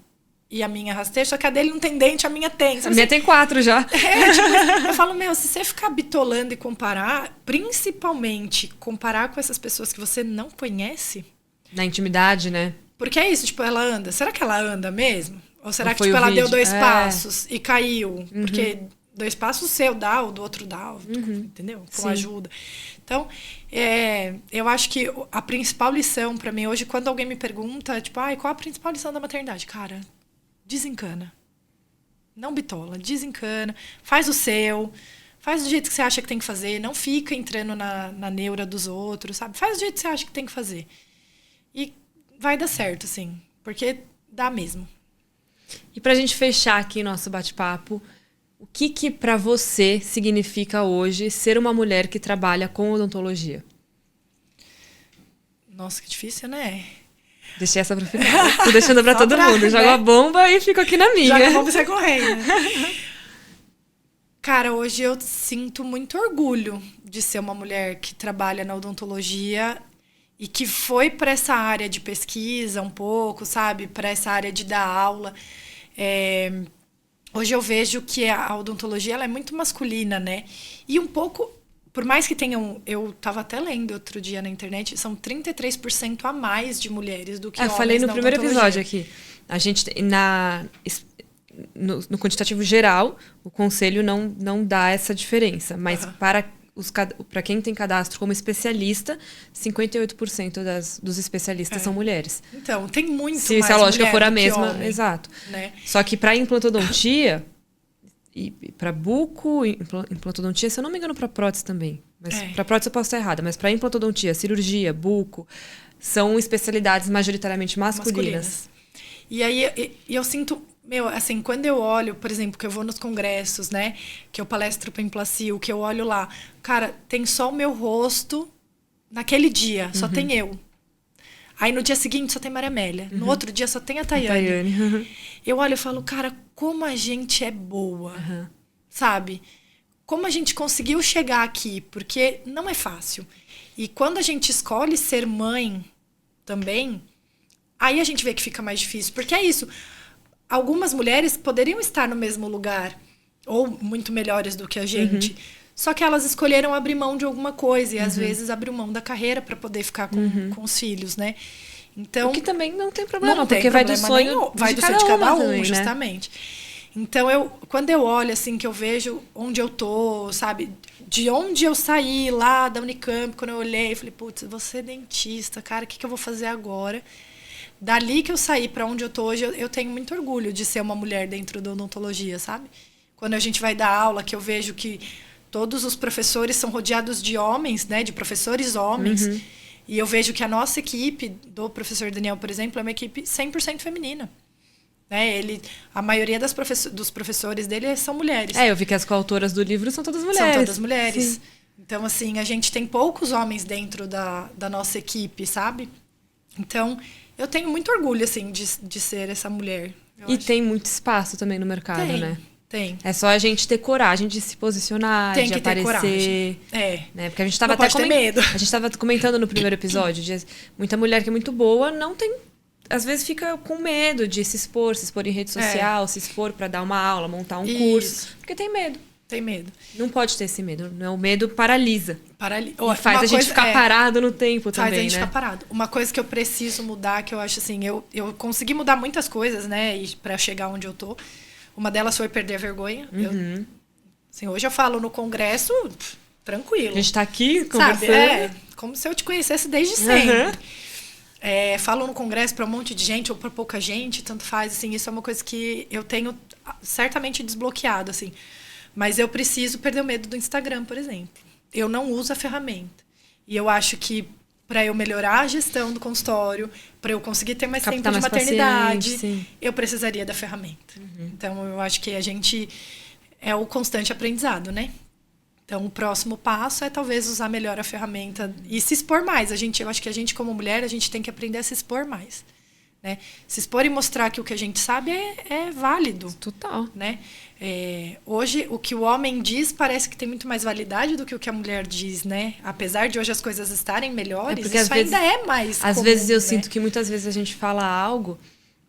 e a minha rasteira, só que a dele não tem dente, a minha tem. A minha tem 4 já. Tipo, eu falo, meu, se você ficar bitolando e comparar, principalmente comparar com essas pessoas que você não conhece, Na intimidade, né? porque é isso, tipo, ela anda. Será que ela anda mesmo? Ou será Ou que, foi tipo, o ela deu vídeo? 2 É. passos e caiu? Porque 2 passos o seu dá, o do outro dá, entendeu? Com Sim. ajuda. Então, eu acho que a principal lição pra mim hoje, quando alguém me pergunta, tipo, qual a principal lição da maternidade? Cara, desencana. Não bitola, desencana. Faz o seu. Faz do jeito que você acha que tem que fazer. Não fica entrando na neura dos outros, sabe? Faz do jeito que você acha que tem que fazer. E vai dar certo, assim. Porque dá mesmo. E pra gente fechar aqui nosso bate-papo, o que pra você significa hoje ser uma mulher que trabalha com odontologia? Nossa, que difícil, né? Deixei essa pro final. Tô deixando pra Só todo pra, mundo. né? Jogo a bomba e fico aqui na minha. Já vamos sair correndo. Cara, hoje eu sinto muito orgulho de ser uma mulher que trabalha na odontologia e que foi para essa área de pesquisa um pouco, sabe? Para essa área de dar aula. Hoje eu vejo que a odontologia ela é muito masculina, né? E um pouco, por mais que tenham... Eu estava até lendo outro dia na internet, são 33% a mais de mulheres do que homens. Eu falei no na primeiro odontologia. episódio aqui. A gente, no quantitativo geral, o conselho não dá essa diferença. Mas para quem tem cadastro como especialista, 58% dos especialistas são mulheres. Então, tem muito Se mais a lógica mulher for a do que mesma, homem, exato. né? Só que para implantodontia e para buco, implantodontia, se eu não me engano, para prótese também. Mas para prótese eu posso estar errada, mas para implantodontia, cirurgia, buco, são especialidades majoritariamente masculinas. E aí eu sinto, meu, assim, quando eu olho, por exemplo, que eu vou nos congressos, né, que eu palestro para Implacil, que eu olho lá, cara, tem só o meu rosto naquele dia, só tem eu. Aí no dia seguinte só tem Maria Amélia, no outro dia só tem a Tayane. Eu olho e falo, cara, como a gente é boa, sabe? Como a gente conseguiu chegar aqui, porque não é fácil. E quando a gente escolhe ser mãe também, aí a gente vê que fica mais difícil. Porque é isso, algumas mulheres poderiam estar no mesmo lugar, ou muito melhores do que a gente, só que elas escolheram abrir mão de alguma coisa, e às vezes abriu mão da carreira para poder ficar com os filhos, né? Então, o que também não tem problema, não tem porque vai do problema sonho nenhum, vai de do sonho de cada um, também, né? justamente. Então, quando eu olho, assim, que eu vejo onde eu tô, sabe? De onde eu saí lá da Unicamp, quando eu olhei, eu falei, putz, vou ser dentista, cara, o que eu vou fazer agora? Dali que eu saí para onde eu tô hoje, eu tenho muito orgulho de ser uma mulher dentro da odontologia, sabe? Quando a gente vai dar aula, que eu vejo que todos os professores são rodeados de homens, né? De professores homens. E eu vejo que a nossa equipe, do professor Daniel, por exemplo, é uma equipe 100% feminina. Né? A maioria dos professores dele são mulheres. Eu vi que as coautoras do livro são todas mulheres. São todas mulheres. Sim. Então, assim, a gente tem poucos homens dentro da nossa equipe, sabe? Então, eu tenho muito orgulho, assim, de ser essa mulher. E tem muito espaço também no mercado, né? Tem. É só a gente ter coragem de se posicionar, Tem de que aparecer. ter coragem. Né? Porque a gente estava até medo. A gente estava comentando no primeiro episódio, de muita mulher que é muito boa, não tem... Às vezes fica com medo de se expor em rede social, se expor para dar uma aula, montar um curso. Porque tem medo. Tem medo. Não pode ter esse medo. O medo paralisa. E faz a gente ficar parado no tempo também, faz a gente né? ficar parado. Uma coisa que eu preciso mudar, que eu acho assim, eu consegui mudar muitas coisas, né? Para chegar onde eu tô. Uma delas foi perder a vergonha. Assim, hoje eu falo no congresso, tranquilo. A gente tá aqui conversando. Sabe? Como se eu te conhecesse desde sempre. Falo no congresso para um monte de gente ou para pouca gente, tanto faz. Assim, isso é uma coisa que eu tenho certamente desbloqueado, assim. Mas eu preciso perder o medo do Instagram, por exemplo. Eu não uso a ferramenta. E eu acho que para eu melhorar a gestão do consultório, para eu conseguir ter mais tempo de maternidade, eu precisaria da ferramenta. Então, eu acho que a gente é o constante aprendizado, né? Então, o próximo passo é talvez usar melhor a ferramenta e se expor mais. Eu acho que a gente, como mulher, a gente tem que aprender a se expor mais. né? Se expor e mostrar que o que a gente sabe é válido. Total. Né? Hoje, o que o homem diz parece que tem muito mais validade do que o que a mulher diz, né? Apesar de hoje as coisas estarem melhores, porque isso ainda é mais Às comum, vezes eu né? sinto que muitas vezes a gente fala algo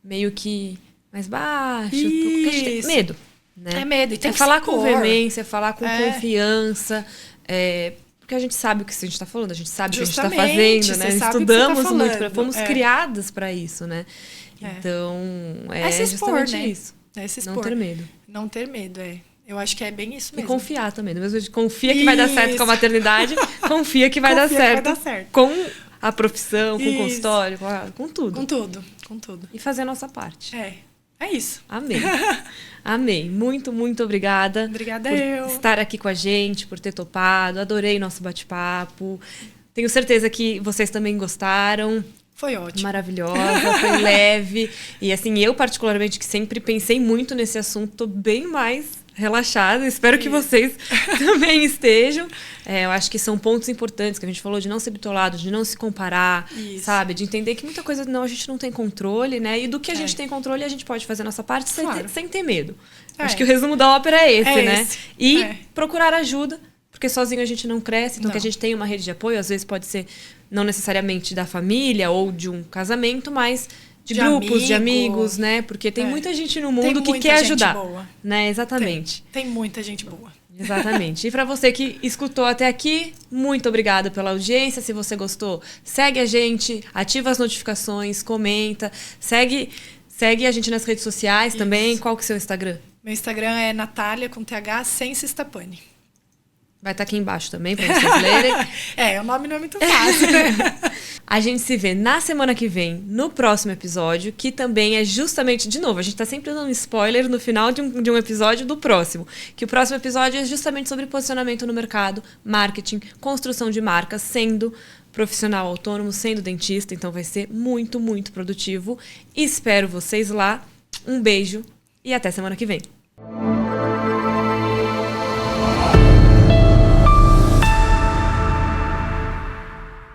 meio que mais baixo, porque a gente tem medo, né? É medo. E tem que falar se com expor. veemência, falar com confiança, porque a gente sabe o que a gente está falando, a gente sabe o que a gente está fazendo, né? Estudamos muito, fomos criadas para isso, né? Então, se expor, justamente né? isso. Se expor. Não ter medo. Não ter medo, Eu acho que é bem isso mesmo. E confiar também. Do mesmo jeito, confia que vai dar certo com a maternidade, confia que vai dar certo com a profissão, com o consultório, com tudo. Com tudo. E fazer a nossa parte. É isso. Amei. Amei. Muito, muito obrigada. Obrigada por estar aqui com a gente, por ter topado. Adorei nosso bate-papo. Tenho certeza que vocês também gostaram. Foi ótimo. Maravilhosa, foi leve. E assim, eu particularmente, que sempre pensei muito nesse assunto, tô bem mais relaxada. Espero que vocês também estejam. Eu acho que são pontos importantes que a gente falou, de não ser bitolado, de não se comparar, sabe? De entender que muita coisa a gente não tem controle, né? E do que a gente tem controle, a gente pode fazer a nossa parte sem ter medo. Acho que o resumo da ópera é esse, né? E procurar ajuda, porque sozinho a gente não cresce. Então, que a gente tenha uma rede de apoio, às vezes pode ser não necessariamente da família ou de um casamento, mas de grupos, de amigos, né? Porque tem muita gente no mundo que quer ajudar. Boa. Né? Exatamente. Tem muita gente boa. Exatamente. E para você que escutou até aqui, muito obrigada pela audiência. Se você gostou, segue a gente, ativa as notificações, comenta, segue a gente nas redes sociais também. Qual que é o seu Instagram? Meu Instagram é Natália com TH sem Sistapani. Vai estar aqui embaixo também para vocês lerem. O nome não é muito fácil, né? A gente se vê na semana que vem, no próximo episódio, que também é justamente, de novo, a gente tá sempre dando um spoiler no final de um episódio do próximo. Que o próximo episódio é justamente sobre posicionamento no mercado, marketing, construção de marcas, sendo profissional autônomo, sendo dentista. Então vai ser muito, muito produtivo. Espero vocês lá. Um beijo e até semana que vem.